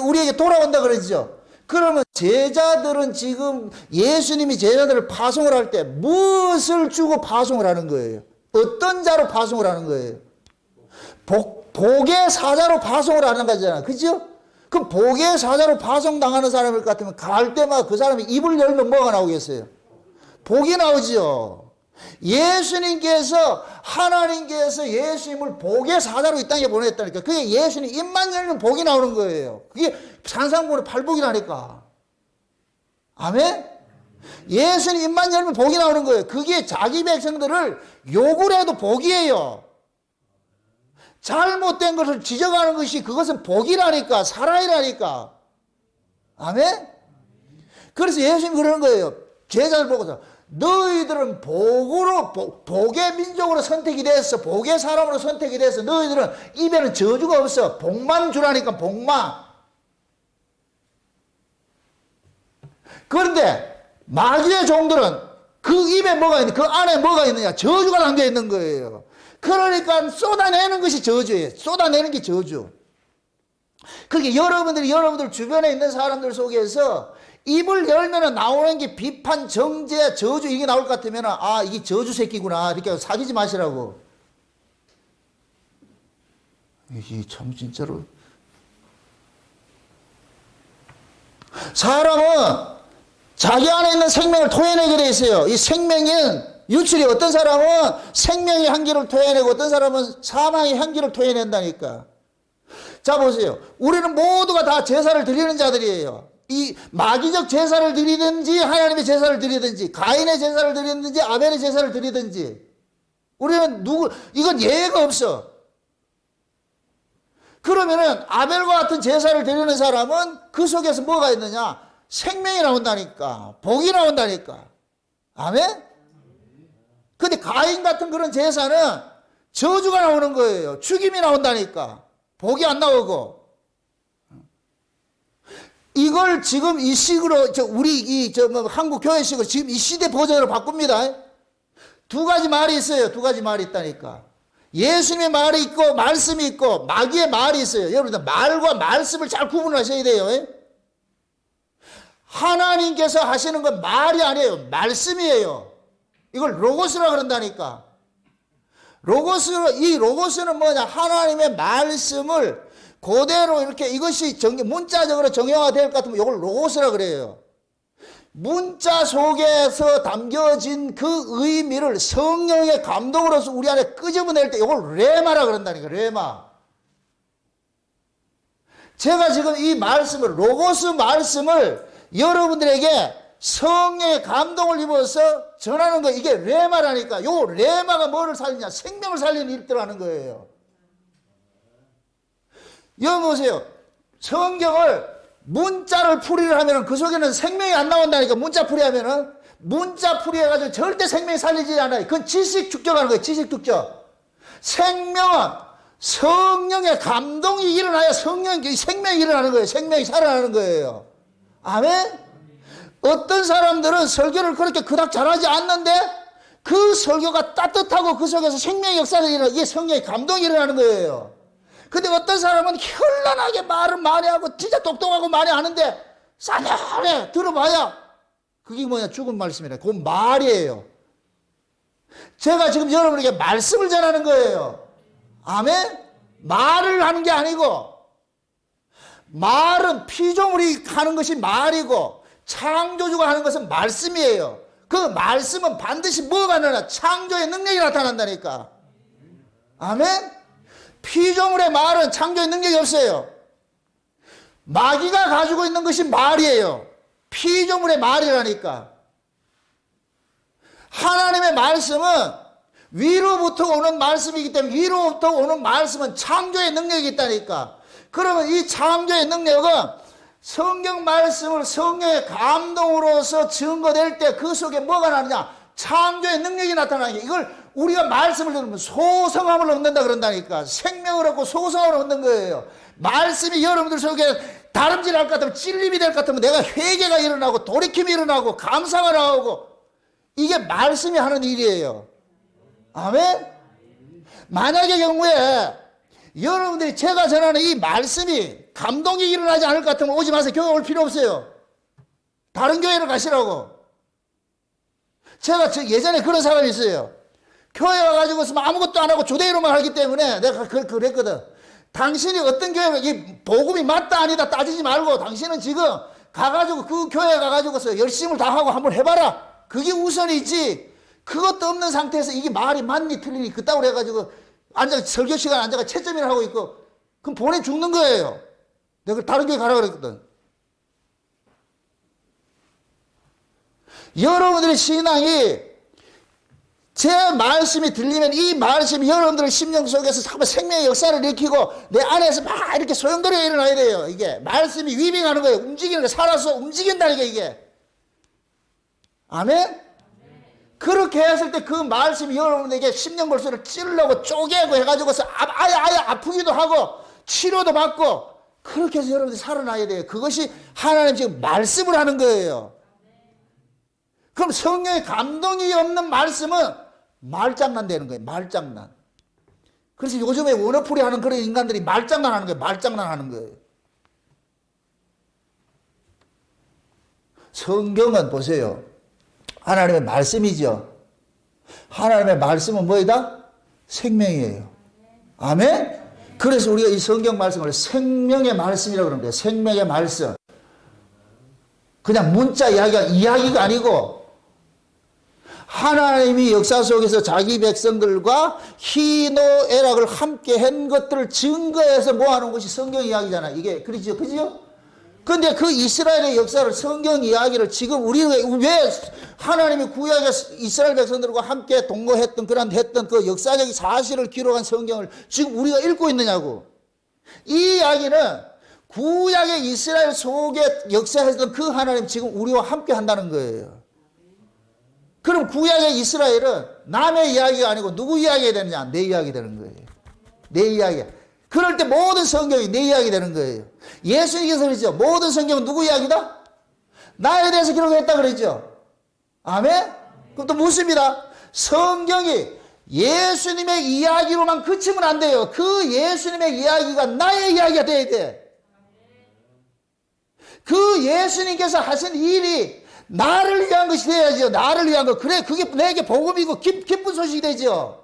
우리에게 돌아온다 그러죠. 그러면 제자들은 지금 예수님이 제자들을 파송을 할 때 무엇을 주고 파송을 하는 거예요? 어떤 자로 파송을 하는 거예요? 복의 사자로 파송을 하는 거잖아요. 그죠? 그럼 복의 사자로 파송당하는 사람일 것 같으면 갈 때마다 그 사람이 입을 열면 뭐가 나오겠어요? 복이 나오죠. 하나님께서 예수님을 복의 사자로 이 땅에 보냈다니까. 그게 예수님 입만 열면 복이 나오는 거예요. 그게 산상보로 팔복이라니까. 아멘? 예수님 입만 열면 복이 나오는 거예요. 그게 자기 백성들을 욕을 해도 복이에요. 잘못된 것을 지적하는 것이 그것은 복이라니까, 사랑이라니까. 아멘? 그래서 예수님이 그러는 거예요. 제자들 보고서 너희들은 복의 민족으로 선택이 됐어. 복의 사람으로 선택이 됐어. 너희들은 입에는 저주가 없어. 복만 주라니까, 복만. 그런데 마귀의 종들은 그 입에 뭐가 있느냐, 그 안에 뭐가 있느냐, 저주가 담겨 있는 거예요. 그러니까 쏟아내는 것이 저주예요. 쏟아내는 게 저주. 그게 여러분들 주변에 있는 사람들 속에서 입을 열면 나오는 게 비판, 정죄, 저주 이게 나올 것 같으면 아, 이게 저주 새끼구나. 이렇게 사귀지 마시라고. 이게 참 진짜로. 사람은 자기 안에 있는 생명을 토해내게 돼 있어요. 이 생명은 유출이 어떤 사람은 생명의 향기를 토해내고 어떤 사람은 사망의 향기를 토해낸다니까. 자 보세요. 우리는 모두가 다 제사를 드리는 자들이에요. 이 마귀적 제사를 드리든지 하나님의 제사를 드리든지 가인의 제사를 드리든지 아벨의 제사를 드리든지 우리는 이건 예외가 없어. 그러면은 아벨과 같은 제사를 드리는 사람은 그 속에서 뭐가 있느냐? 생명이 나온다니까. 복이 나온다니까. 아멘? 근데 가인 같은 그런 제사는 저주가 나오는 거예요. 죽임이 나온다니까. 복이 안 나오고. 이걸 지금 이 식으로, 한국 교회식으로 지금 이 시대 버전으로 바꿉니다. 두 가지 말이 있어요. 두 가지 말이 있다니까. 예수님의 말이 있고, 말씀이 있고, 마귀의 말이 있어요. 여러분들, 말과 말씀을 잘 구분하셔야 돼요. 하나님께서 하시는 건 말이 아니에요. 말씀이에요. 이걸 로고스라 그런다니까. 이 로고스는 뭐냐? 하나님의 말씀을 그대로 이렇게 이것이 문자적으로 정형화될 것 같으면 이걸 로고스라 그래요. 문자 속에서 담겨진 그 의미를 성령의 감동으로서 우리 안에 끄집어낼 때 이걸 레마라 그런다니까. 레마. 제가 지금 이 말씀을 로고스 말씀을 여러분들에게 성령의 감동을 입어서 전하는 거 이게 레마라니까. 요 레마가 뭐를 살리냐? 생명을 살리는 일을 하는 거예요. 여기 보세요. 성경을 문자를 풀이를 하면 그 속에는 생명이 안 나온다니까. 문자 풀이하면은 문자 풀이해가지고 절대 생명이 살리지 않아요. 그건 지식 축적하는 거예요. 지식 축적. 생명은 성령의 감동이 일어나야 생명이 일어나는 거예요. 생명이 살아나는 거예요. 아멘? 어떤 사람들은 설교를 그렇게 그닥 잘하지 않는데 그 설교가 따뜻하고 그 속에서 생명의 역사를 일어나는 이게 성령의 감동이 일어나는 거예요. 근데 어떤 사람은 현란하게 말을 많이 하고 진짜 똑똑하고 많이 하는데 싸늘해 들어봐야 그게 뭐냐? 죽은 말씀이래. 그건 말이에요. 제가 지금 여러분에게 말씀을 전하는 거예요. 아멘? 말을 하는 게 아니고 말은 피조물이 하는 것이 말이고 창조주가 하는 것은 말씀이에요. 그 말씀은 반드시 뭐가 나타나? 창조의 능력이 나타난다니까. 아멘? 피조물의 말은 창조의 능력이 없어요. 마귀가 가지고 있는 것이 말이에요. 피조물의 말이라니까. 하나님의 말씀은 위로부터 오는 말씀이기 때문에 위로부터 오는 말씀은 창조의 능력이 있다니까. 그러면 이 창조의 능력은 성경 말씀을 성령의 감동으로서 증거될 때 그 속에 뭐가 나느냐? 창조의 능력이 나타나는 게 이걸 우리가 말씀을 들으면 소성함을 얻는다 그런다니까. 생명을 얻고 소성함을 얻는 거예요. 말씀이 여러분들 속에 다름질할 것 같으면 찔림이 될 것 같으면 내가 회개가 일어나고 돌이킴이 일어나고 감사가 나오고 이게 말씀이 하는 일이에요. 아멘? 만약의 경우에 여러분들이 제가 전하는 이 말씀이 감동이 일어나지 않을 것 같으면 오지 마세요. 교회 올 필요 없어요. 다른 교회를 가시라고. 제가 예전에 그런 사람이 있어요. 교회 와가지고 아무것도 안 하고 주대로만 하기 때문에 내가 그랬거든. 당신이 어떤 교회가 이 복음이 맞다 아니다 따지지 말고 당신은 지금 가가지고 그 교회 가가지고서 열심을 다하고 한번 해봐라. 그게 우선이지. 그것도 없는 상태에서 이게 말이 맞니 틀리니 그따구로 해가지고 설교 시간 앉아가 채점이나 하고 있고 그럼 보내 죽는 거예요. 내가 다른 교회 가라 그랬거든. 여러분들의 신앙이 제 말씀이 들리면 이 말씀이 여러분들의 심령 속에서 잠깐 생명의 역사를 일으키고 내 안에서 막 이렇게 소용돌이가 일어나야 돼요. 이게 말씀이 위빙하는 거예요. 움직이는 거예요. 살아서 움직인다니까 이게. 아멘? 그렇게 했을 때 그 말씀이 여러분에게 심령골수를 찌르려고 쪼개고 해가지고서 아예 아프기도 하고 치료도 받고 그렇게 해서 여러분들이 살아나야 돼요. 그것이 하나님 지금 말씀을 하는 거예요. 그럼 성령의 감동이 없는 말씀은 말장난 되는 거예요. 말장난. 그래서 요즘에 원어풀이 하는 그런 인간들이 말장난 하는 거예요. 말장난 하는 거예요. 성경은 보세요. 하나님의 말씀이죠. 하나님의 말씀은 뭐이다? 생명이에요. 아멘? 그래서 우리가 이 성경 말씀을 생명의 말씀이라고 그러는 거예요. 생명의 말씀. 그냥 문자 이야기가 아니고 하나님이 역사 속에서 자기 백성들과 희노애락을 함께 한 것들을 증거해서 모아놓은 것이 성경 이야기잖아요. 이게 그렇죠? 그죠? 근데 그 이스라엘의 역사를 성경 이야기를 지금 우리가 왜 하나님이 구약의 이스라엘 백성들과 함께 동거했던 했던 그 역사적인 사실을 기록한 성경을 지금 우리가 읽고 있느냐고. 이 이야기는 구약의 이스라엘 속에 역사했던 그 하나님 지금 우리와 함께 한다는 거예요. 그럼 구약의 이스라엘은 남의 이야기가 아니고 누구 이야기가 되느냐? 내 이야기 되는 거예요. 내 이야기. 그럴 때 모든 성경이 내 이야기 되는 거예요. 예수님께서 그랬죠. 모든 성경은 누구 이야기다? 나에 대해서 기록했다 그랬죠. 아멘? 그럼 또 묻습니다. 성경이 예수님의 이야기로만 그치면 안 돼요. 그 예수님의 이야기가 나의 이야기가 돼야 돼. 그 예수님께서 하신 일이 나를 위한 것이 돼야죠. 나를 위한 것. 그래, 그게 내게 복음이고 기쁜 소식이 되죠.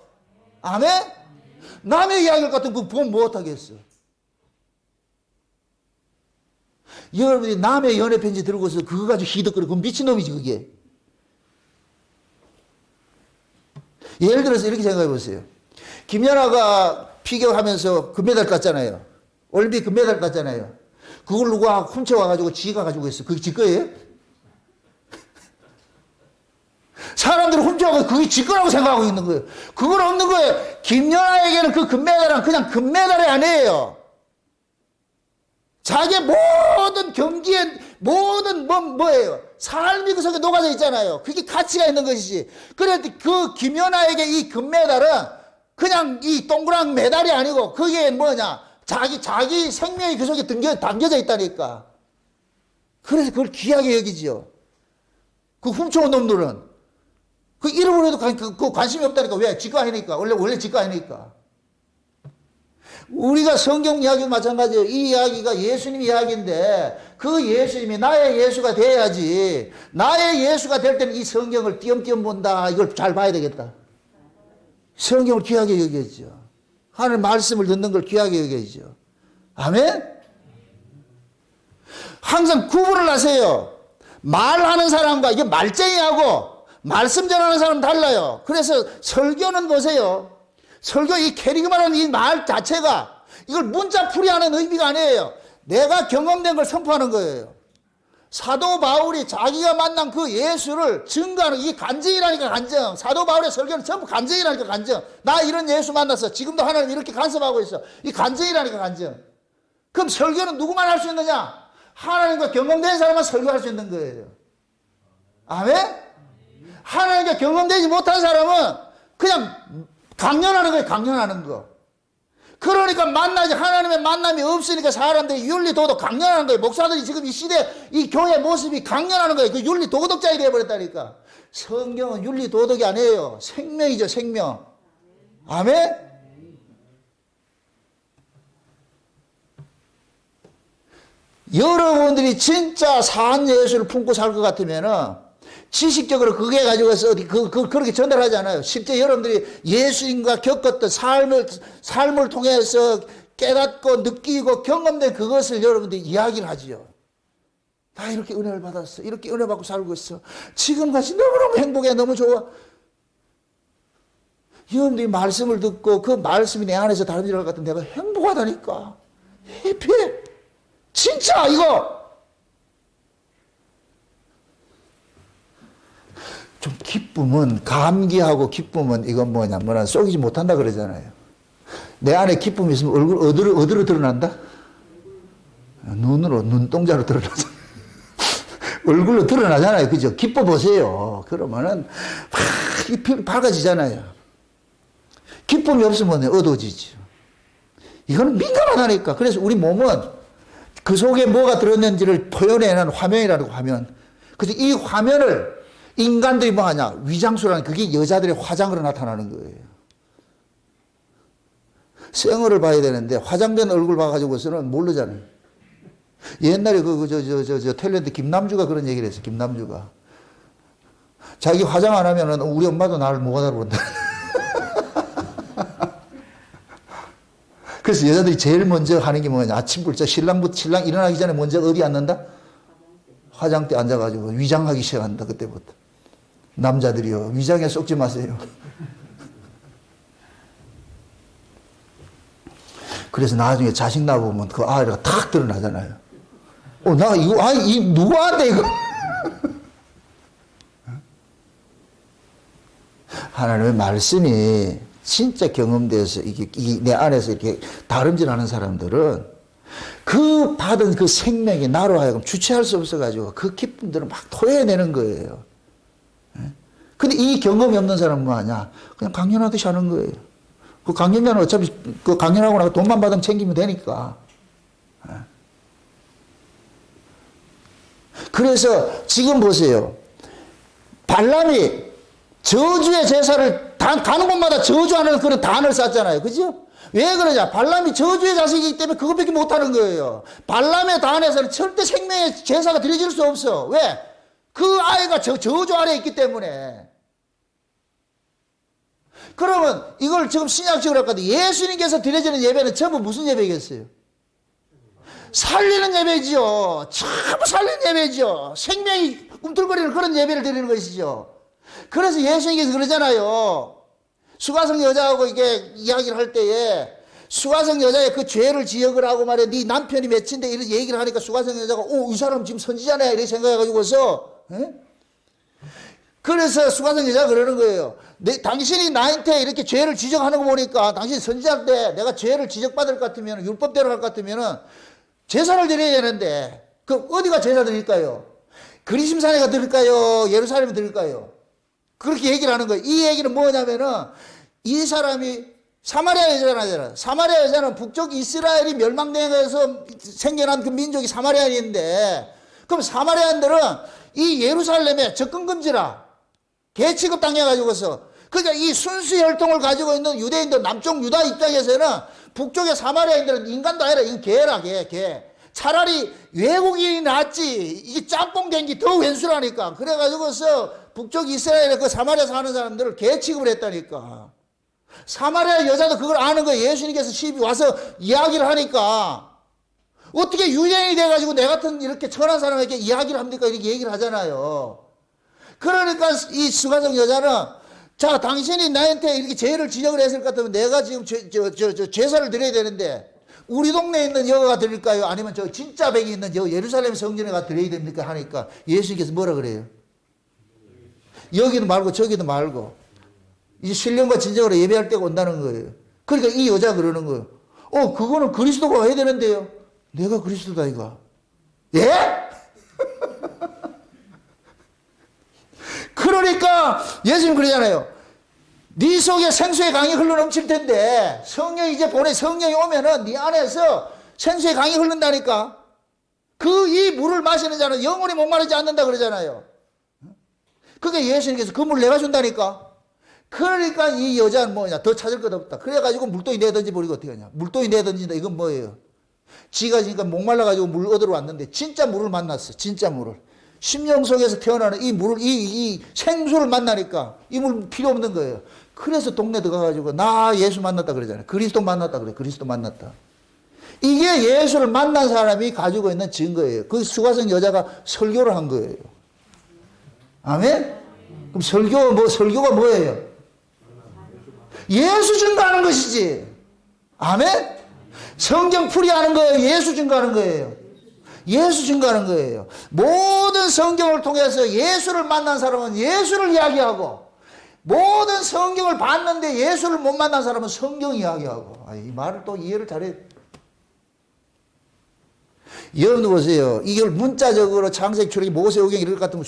아멘? 남의 이야기를 같은 거 보면 못하겠어. 여러분이 남의 연애 편지 들고서 그거 가지고 희덕거리고 미친놈이지 그게. 예를 들어서 이렇게 생각해 보세요. 김연아가 피겨하면서 금메달 땄잖아요. 올림픽 금메달 땄잖아요. 그걸 누가 훔쳐와가지고 지가 가지고 있어. 그게 지 거예요? 사람들이 훔쳐가고 그게 지 거라고 생각하고 있는 거예요. 그건 없는 거예요. 김연아에게는 그 금메달은 그냥 금메달이 아니에요. 자기의 모든 경기에 모든 뭐예요? 삶이 그 속에 녹아져 있잖아요. 그게 가치가 있는 것이지. 그런데 그 김연아에게 이 금메달은 그냥 이 동그란 메달이 아니고 그게 뭐냐? 자기 생명이 그 속에 담겨져 있다니까. 그래서 그걸 귀하게 여기지요. 그 훔쳐온 놈들은. 그 잃어버려도 그 관심이 없다니까. 왜? 지가 아니니까. 원래 지가 아니니까. 우리가 성경 이야기도 마찬가지예요. 이 이야기가 예수님 이야기인데 그 예수님이 나의 예수가 돼야지. 나의 예수가 될 때는 이 성경을 띄엄띄엄 본다. 이걸 잘 봐야 되겠다. 성경을 귀하게 여겨야죠. 하나님 말씀을 듣는 걸 귀하게 여겨야죠. 아멘? 항상 구분을 하세요. 말하는 사람과 이게 말쟁이하고 말씀 전하는 사람은 달라요. 그래서 설교는 보세요. 설교 이 캐리그마라는 이 말 자체가 이걸 문자풀이하는 의미가 아니에요. 내가 경험된 걸 선포하는 거예요. 사도 바울이 자기가 만난 그 예수를 증거하는 이 간증이라니까 간증. 사도 바울의 설교는 전부 간증이라니까 간증. 나 이런 예수 만났어. 지금도 하나님 이렇게 간섭하고 있어. 이 간증이라니까 간증. 그럼 설교는 누구만 할 수 있느냐? 하나님과 경험된 사람만 설교할 수 있는 거예요. 아멘? 하나님과 경험되지 못한 사람은 그냥 강연하는 거예요. 강연하는 거. 그러니까 만나지, 하나님의 만남이 없으니까 사람들이 윤리 도덕 강렬하는 거예요. 목사들이 지금 이 시대 이 교회 모습이 강렬하는 거예요. 그 윤리 도덕자이 되어버렸다니까. 성경은 윤리 도덕이 아니에요. 생명이죠, 생명. 아멘? 여러분들이 진짜 사한 예수를 품고 살 것 같으면은 지식적으로 그게 가지고서 어디 그렇게 전달하지 않아요. 실제 여러분들이 예수님과 겪었던 삶을 통해서 깨닫고 느끼고 경험된 그것을 여러분들이 이야기를 하지요. 나 이렇게 은혜를 받았어. 이렇게 은혜 받고 살고 있어. 지금같이 너무너무 행복해. 너무 좋아. 여러분들이 말씀을 듣고 그 말씀이 내 안에서 다른 일을 할 것 같은 내가 행복하다니까. 해피해. 진짜 이거. 좀 기쁨은, 감기하고 기쁨은 이건 뭐냐면 속이지 못한다 그러잖아요. 내 안에 기쁨이 있으면 얼굴 어디로 드러난다? 눈으로, 눈동자로 드러나잖아요. 얼굴로 드러나잖아요. 그죠? 기뻐 보세요. 그러면은 막 밝아지잖아요. 기쁨이 없으면 어두워지죠. 이거는 민감하다니까. 그래서 우리 몸은 그 속에 뭐가 들었는지를 표현해내는 화면이라고 화면. 그래서 이 화면을 인간들이 뭐 하냐? 위장수라는 그게 여자들의 화장으로 나타나는 거예요. 생얼을 봐야 되는데 화장된 얼굴 봐가지고서는 모르잖아요. 옛날에 저 탤런트 김남주가 그런 얘기를 했어요. 김남주가. 자기 화장 안 하면은 우리 엄마도 나를 못 알아본다. 그래서 여자들이 제일 먼저 하는 게 뭐냐? 아침부터 신랑 일어나기 전에 먼저 어디 앉는다? 화장대 앉아가지고 위장하기 시작한다. 그때부터. 남자들이요. 위장에 쏙지 마세요. 그래서 나중에 자식 낳아보면 그 아이가 탁 드러나잖아요. 나 이거, 누구한테 이거? 하나님의 말씀이 진짜 경험돼서 이게 내 안에서 이렇게 다름질하는 사람들은 그 받은 그 생명이 나로 하여금 주체할 수 없어가지고 그 기쁨들을 막 토해내는 거예요. 근데 이 경험이 없는 사람은 뭐 하냐? 그냥 강연하듯이 하는 거예요. 그 강연자는 어차피 그 강연하고 나서 돈만 받으면 챙기면 되니까. 그래서 지금 보세요. 발람이 저주의 제사를 가는 곳마다 저주하는 그런 단을 쌓잖아요. 그죠? 왜 그러냐? 발람이 저주의 자식이기 때문에 그것밖에 못하는 거예요. 발람의 단에서는 절대 생명의 제사가 드려질 수 없어. 왜? 그 아이가 저주 아래에 있기 때문에. 그러면 이걸 지금 신약적으로 할거든. 예수님께서 드려지는 예배는 전부 무슨 예배겠어요? 살리는 예배지요. 전부 살리는 예배지요. 생명이 꿈틀거리는 그런 예배를 드리는 것이죠. 그래서 예수님께서 그러잖아요. 수가성 여자하고 이게 이야기를 할 때에 수가성 여자의 그 죄를 지역을 하고 말이야. 네 남편이 맺힌데 이런 얘기를 하니까 수가성 여자가 이 사람 지금 선지자네 이렇게 생각해가지고서 그래서 수가성 여자가 그러는 거예요. 당신이 나한테 이렇게 죄를 지적하는 거 보니까 당신 선지자인데 내가 죄를 지적받을 것 같으면 율법대로 할 것 같으면 제사를 드려야 되는데 그럼 어디가 제사 드릴까요? 그리심산에가 드릴까요? 예루살렘에 드릴까요? 그렇게 얘기를 하는 거예요. 이 얘기는 뭐냐면은 이 사람이 사마리아 여자잖아요. 사마리아 여자는 북쪽 이스라엘이 멸망당해서 생겨난 그 민족이 사마리아인데 그럼 사마리아인들은 이 예루살렘에 접근 금지라 개 취급 당해가지고서 그러니까 이 순수 혈통을 가지고 있는 유대인들 남쪽 유다 입장에서는 북쪽의 사마리아인들은 인간도 아니라 이건 개라 개. 차라리 외국인이 낫지 이게 짬뽕 된게 더 왼수라니까. 그래가지고서 북쪽 이스라엘에 그 사마리아 사는 사람들을 개 취급을 했다니까. 사마리아 여자도 그걸 아는 거예요. 예수님께서 시비 와서 이야기를 하니까 어떻게 유대인이 돼가지고 내 같은 이렇게 천한 사람에게 이야기를 합니까? 이렇게 얘기를 하잖아요. 그러니까 이 수가성 여자는 자 당신이 나한테 이렇게 죄를 지적을 했을 것 같으면 내가 지금 제사를 드려야 되는데 우리 동네에 있는 여가가 드릴까요? 아니면 저 진짜 백이 있는 저 예루살렘 성전에 가 드려야 됩니까? 하니까 예수님께서 뭐라 그래요? 여기도 말고 저기도 말고 이제 신령과 진정으로 예배할 때가 온다는 거예요. 그러니까 이 여자가 그러는 거예요. 그거는 그리스도가 와야 되는데요. 내가 그리스도다 이거. 예? 그러니까 예수님 그러잖아요. 네 속에 생수의 강이 흘러넘칠 텐데 성령이 이제 보내 성령이 오면은 네 안에서 생수의 강이 흐른다니까. 그 이 물을 마시는 자는 영원히 목마르지 않는다 그러잖아요. 그게 예수님께서 그 물을 내가 준다니까. 그러니까 이 여자는 뭐냐, 더 찾을 것 없다. 그래가지고 물동이 내던지 버리고 어떻게 하냐. 물동이 내던진다. 이건 뭐예요? 지가 그러니까 목말라가지고 물 얻으러 왔는데 진짜 물을 만났어. 진짜 물을. 심령 속에서 태어나는 이 물을, 이 생수를 만나니까 이 물 필요 없는 거예요. 그래서 동네 들어가가지고 나 예수 만났다 그러잖아요. 그리스도 만났다 그래. 그리스도 만났다. 이게 예수를 만난 사람이 가지고 있는 증거예요. 그 수가성 여자가 설교를 한 거예요. 아멘? 그럼 설교가 뭐예요? 예수 증거하는 것이지. 아멘? 성경 풀이하는 거예요? 예수 증거하는 거예요? 예수 증거하는 거예요. 모든 성경을 통해서 예수를 만난 사람은 예수를 이야기하고, 모든 성경을 봤는데 예수를 못 만난 사람은 성경 이야기하고. 이 말을 또 이해를 잘해. 여러분들 보세요. 이걸 문자적으로 창세기, 출애굽기, 모세오경 이럴 것 같으면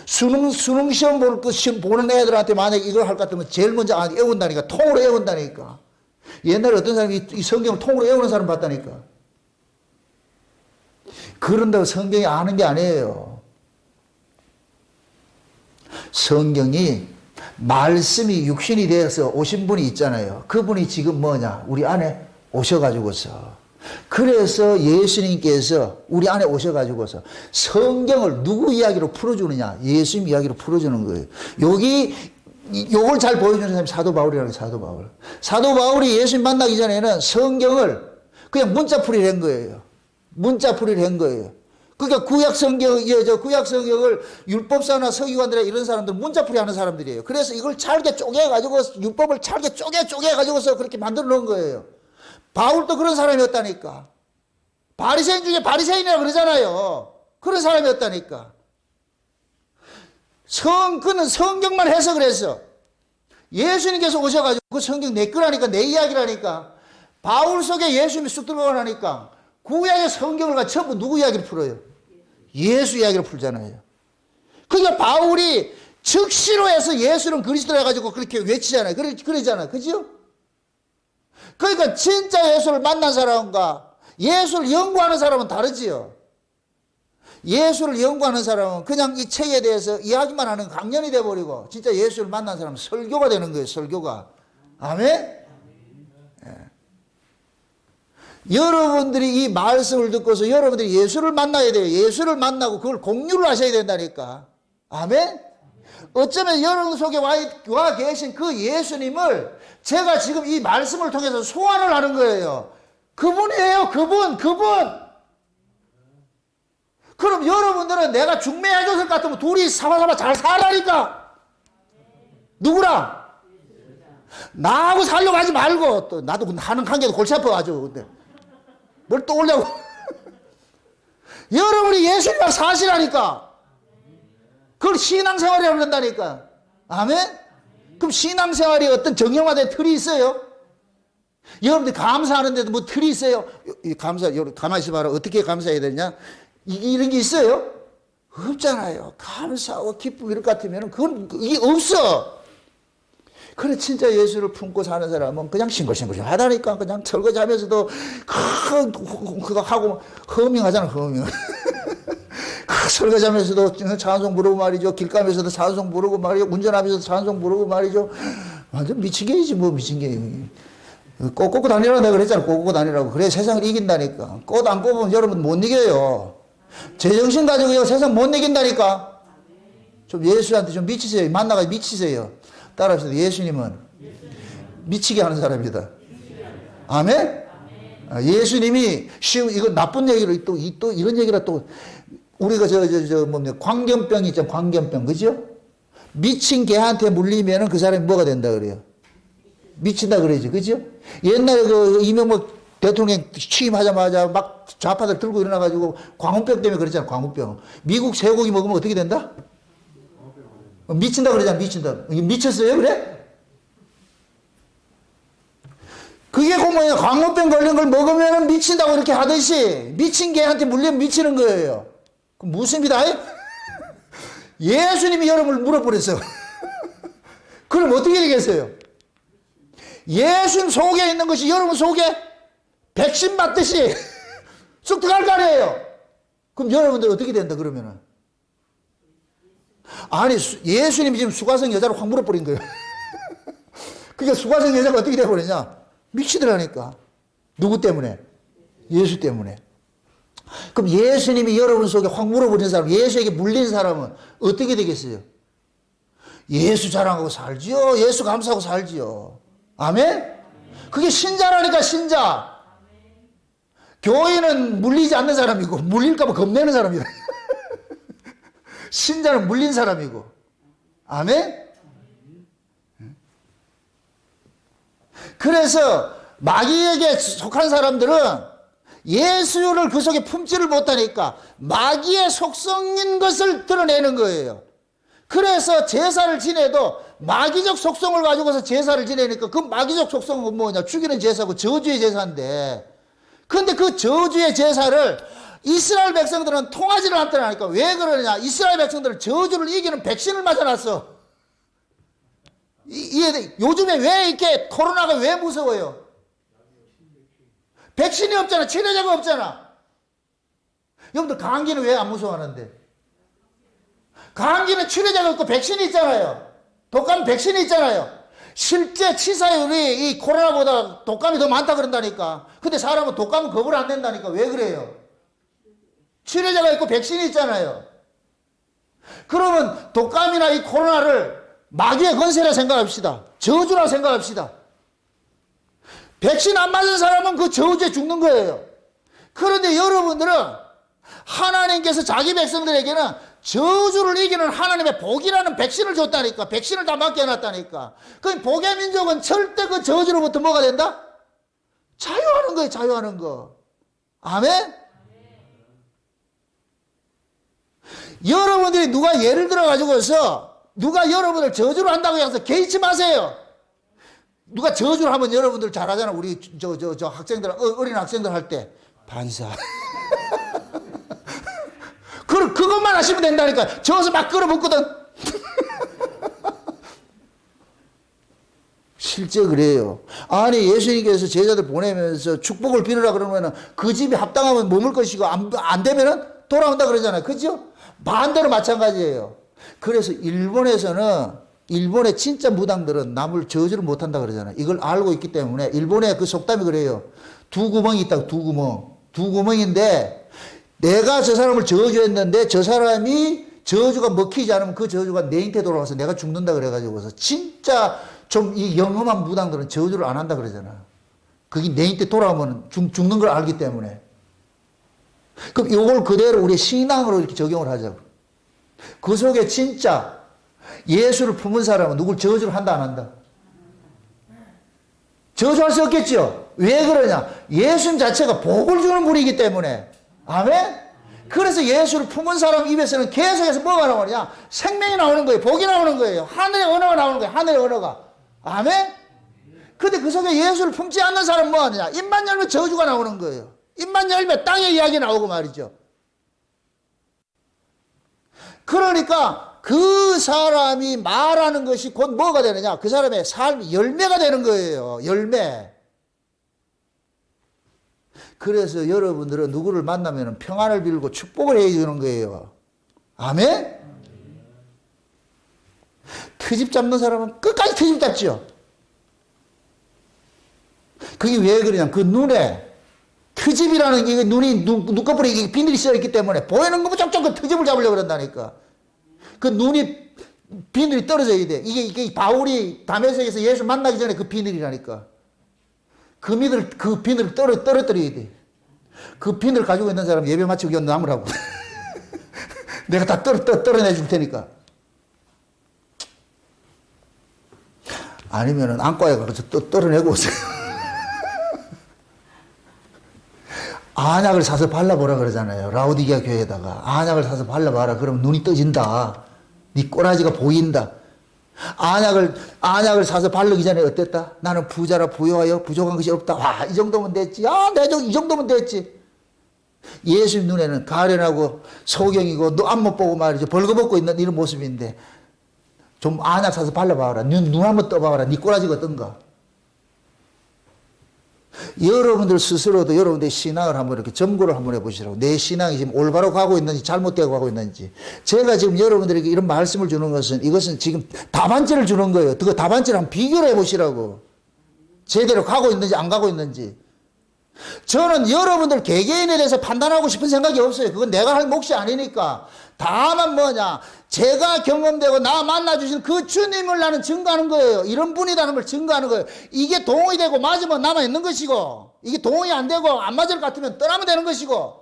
수능 시험 보는 애들한테 만약에 이걸 할 것 같으면 제일 먼저 외운다니까. 통으로 외운다니까. 옛날에 어떤 사람이 이 성경을 통으로 외우는 사람 봤다니까. 그런다고 성경이 아는 게 아니에요. 성경이 말씀이 육신이 되어서 오신 분이 있잖아요. 그분이 지금 뭐냐? 우리 안에 오셔가지고서. 그래서 예수님께서 우리 안에 오셔가지고서 성경을 누구 이야기로 풀어주느냐? 예수님 이야기로 풀어주는 거예요. 요걸 잘 보여주는 사람이 사도 바울이라는 거예요. 사도 바울. 사도 바울이 예수님 만나기 전에는 성경을 그냥 문자풀이를 한 거예요. 문자풀이를 한 거예요. 그러니까 구약 성경을 율법사나 서기관들이나 이런 사람들 문자풀이 하는 사람들이에요. 그래서 이걸 잘게 쪼개가지고 율법을 잘게 쪼개가지고서 그렇게 만들어 놓은 거예요. 바울도 그런 사람이었다니까. 바리새인 중에 바리새인이라고 그러잖아요. 그런 사람이었다니까. 그는 성경만 해석을 했어. 예수님께서 오셔가지고 그 성경 내 거라니까, 내 이야기라니까. 바울 속에 예수님이 쑥 들어가니까 구약의 성경을 가지고 전부 누구 이야기를 풀어요? 예수 이야기를 풀잖아요. 그러니까 바울이 즉시로 해서 예수는 그리스도라 해가지고 그렇게 외치잖아요. 그러잖아요. 그죠? 그러니까 진짜 예수를 만난 사람과 예수를 연구하는 사람은 다르지요. 예수를 연구하는 사람은 그냥 이 책에 대해서 이야기만 하는 강연이 돼버리고, 진짜 예수를 만난 사람은 설교가 되는 거예요. 설교가. 아멘? 예. 여러분들이 이 말씀을 듣고서 여러분들이 예수를 만나야 돼요. 예수를 만나고 그걸 공유를 하셔야 된다니까. 아멘? 어쩌면 여러분 속에 와 계신 그 예수님을 제가 지금 이 말씀을 통해서 소환을 하는 거예요. 그분이에요. 그분. 그럼 여러분들은 내가 중매해줬을 것 같으면 둘이 사바사바 잘 살라니까. 누구랑? 나하고 살려고 하지 말고. 또 나도 하는 관계도 골치 아파가지고. 근데 뭘 또 올려고. 여러분이 예수님과 사시라니까. 그걸 신앙생활이라고 그런다니까. 아멘? 그럼 신앙생활이 어떤 정형화된 틀이 있어요? 여러분들 감사하는데도 뭐 틀이 있어요? 가만히 있어봐라. 어떻게 감사해야 되냐? 이런 게 있어요? 없잖아요. 감사하고 기쁨 이럴 것 같으면 그건 이게 없어. 그래 진짜 예수를 품고 사는 사람은 그냥 싱글싱글 하다니까. 그냥 설거지하면서도 그거 하고 허밍하잖아. 허밍. 설거지하면서도 찬송 부르고 말이죠. 길 가면서도 찬송 부르고 말이죠. 운전하면서도 찬송 부르고 말이죠. 완전 미친 게이지 뭐. 미친 게. 꽃 꽂고 다니라고 내가 그랬잖아. 꽃 꽂고 다니라고. 그래 세상을 이긴다니까. 꽃 안 꽂으면 여러분 못 이겨요. 제정신 가지고 세상 못 이긴다니까. 좀 예수한테 좀 미치세요. 만나가 미치세요. 따라합시다. 예수님은 미치게 하는 사람이다. 아멘? 예수님이 이거 나쁜 얘기를 또 이런 얘기를 또 우리가 뭡니까? 광견병 있잖아. 광견병. 그죠? 미친 개한테 물리면은 그 사람이 뭐가 된다 그래요? 미친다 그러지. 그죠? 옛날에 그 이명박 대통령 취임하자마자 막 좌파들 들고 일어나가지고 광우병 때문에 그랬잖아. 광우병. 미국 쇠고기 먹으면 어떻게 된다? 미친다 그러잖아. 미친다. 미쳤어요? 그래? 그게 그 뭐냐. 광우병 걸린 걸 먹으면 미친다고 이렇게 하듯이 미친 개한테 물리면 미치는 거예요. 그럼 무슨 믿어요? 예수님이 여러분을 물어버렸어. 그럼 어떻게 되겠어요? 예수님 속에 있는 것이 여러분 속에 백신 맞듯이 쑥 들어갈 거 아니에요? 그럼 여러분들 어떻게 된다 그러면은? 아니 예수님이 지금 수가성 여자를 확 물어버린 거예요. 그게 수가성 여자가 어떻게 돼버리냐? 미치더라니까. 누구 때문에? 예수 때문에. 그럼 예수님이 여러분 속에 확 물어버린 사람, 예수에게 물린 사람은 어떻게 되겠어요? 예수 자랑하고 살지요. 예수 감사하고 살지요. 아멘? 그게 신자라니까, 신자. 교인은 물리지 않는 사람이고 물릴까봐 겁내는 사람이다. 신자는 물린 사람이고. 아멘? 그래서 마귀에게 속한 사람들은 예수를 그 속에 품지를 못하니까 마귀의 속성인 것을 드러내는 거예요. 그래서 제사를 지내도 마귀적 속성을 가지고서 제사를 지내니까 그 마귀적 속성은 뭐냐? 죽이는 제사고 저주의 제사인데, 근데 그 저주의 제사를 이스라엘 백성들은 통하지를 않더라니까. 왜 그러느냐? 이스라엘 백성들은 저주를 이기는 백신을 맞아놨어. 요즘에 왜 이렇게 코로나가 왜 무서워요? 백신이 없잖아. 치료제가 없잖아. 여러분들 감기는 왜 안 무서워하는데? 감기는 치료제가 없고 백신이 있잖아요. 독감 백신이 있잖아요. 실제 치사율이 이 코로나보다 독감이 더 많다 그런다니까. 근데 사람은 독감은 겁을 안 낸다니까. 왜 그래요? 치료제가 있고 백신이 있잖아요. 그러면 독감이나 이 코로나를 마귀의 권세라 생각합시다. 저주라 생각합시다. 백신 안 맞은 사람은 그 저주에 죽는 거예요. 그런데 여러분들은 하나님께서 자기 백성들에게는 저주를 이기는 하나님의 복이라는 백신을 줬다니까. 백신을 다 맞게 해놨다니까. 그 복의 민족은 절대 그 저주로부터 뭐가 된다? 자유하는 거예요. 자유하는 거. 아멘? 여러분들이 누가 예를 들어가지고서 누가 여러분을 저주를 한다고 해서 개의치 마세요. 누가 저주를 하면 여러분들 잘하잖아. 우리 저 학생들, 어린 학생들 할 때 반사. 그것만 하시면 된다니까. 저어서 막 끌어붙거든. 실제 그래요. 아니 예수님께서 제자들 보내면서 축복을 빌으라 그러면은 그 집이 합당하면 머물 것이고 안 되면은 돌아온다 그러잖아요. 그죠? 반대로 마찬가지예요. 그래서 일본에서는 일본의 진짜 무당들은 남을 저주를 못한다 그러잖아요. 이걸 알고 있기 때문에 일본의 그 속담이 그래요. 두 구멍이 있다고. 두 구멍. 두 구멍인데 내가 저 사람을 저주했는데 저 사람이 저주가 먹히지 않으면 그 저주가 내한테 돌아와서 내가 죽는다 그래가지고서 진짜 좀 이 영험한 무당들은 저주를 안 한다 그러잖아. 그게 내한테 돌아오면 죽는 걸 알기 때문에. 그럼 이걸 그대로 우리 신앙으로 이렇게 적용을 하자고. 그 속에 진짜 예수를 품은 사람은 누굴 저주를 한다 안 한다? 저주할 수 없겠죠. 왜 그러냐? 예수님 자체가 복을 주는 분이기 때문에. 아멘? 그래서 예수를 품은 사람 입에서는 계속해서 뭐가 나오느냐? 생명이 나오는 거예요. 복이 나오는 거예요. 하늘의 언어가 나오는 거예요. 하늘의 언어가. 아멘? 근데 그 속에 예수를 품지 않는 사람은 뭐 하느냐? 입만 열면 저주가 나오는 거예요. 입만 열면 땅의 이야기 나오고 말이죠. 그러니까 그 사람이 말하는 것이 곧 뭐가 되느냐? 그 사람의 삶이 열매가 되는 거예요. 열매. 그래서 여러분들은 누구를 만나면 평안을 빌고 축복을 해주는 거예요. 아멘? 트집 잡는 사람은 끝까지 트집 잡죠. 그게 왜 그러냐? 그 눈에 트집이라는 게 눈이 눈꺼풀에 비늘이 씌어 있기 때문에 보이는 거 무조건 그 트집을 잡으려고 그런다니까. 그 눈이 비늘이 떨어져야 돼. 이게 바울이 다메섹에서 예수 만나기 전에 그 비늘이라니까. 그 비늘을 떨어뜨려야 돼. 그 비늘을 가지고 있는 사람 예배 마치고 여기 남으라고. 내가 다 떨어내 줄 테니까. 아니면은 안과에 가서 떨어내고 오세요. 안약을 사서 발라보라 그러잖아요. 라오디게아 교회에다가. 안약을 사서 발라봐라. 그러면 눈이 떠진다. 네 꼬라지가 보인다. 안약을 사서 바르기 전에 어땠다? 나는 부자라 부여하여 부족한 것이 없다. 와, 이 정도면 됐지. 이 정도면 됐지. 예수님 눈에는 가련하고 소경이고 너 앞못 보고 말이죠. 벌거벗고 있는 이런 모습인데 좀 안약 사서 발라봐라. 눈 한번 떠봐라. 네 꼬라지가 어떤가? 여러분들 스스로도 여러분들의 신앙을 한번 이렇게 점검을 한번 해보시라고. 내 신앙이 지금 올바로 가고 있는지 잘못되고 가고 있는지. 제가 지금 여러분들에게 이런 말씀을 주는 것은 이것은 지금 답안지를 주는 거예요. 그 답안지를 한번 비교를 해보시라고. 제대로 가고 있는지 안 가고 있는지. 저는 여러분들 개개인에 대해서 판단하고 싶은 생각이 없어요. 그건 내가 할 몫이 아니니까. 다만 뭐냐, 제가 경험되고 나 만나주신 그 주님을 나는 증거하는 거예요. 이런 분이라는 걸 증거하는 거예요. 이게 동의 되고 맞으면 남아있는 것이고, 이게 동의 안 되고 안 맞을 것 같으면 떠나면 되는 것이고.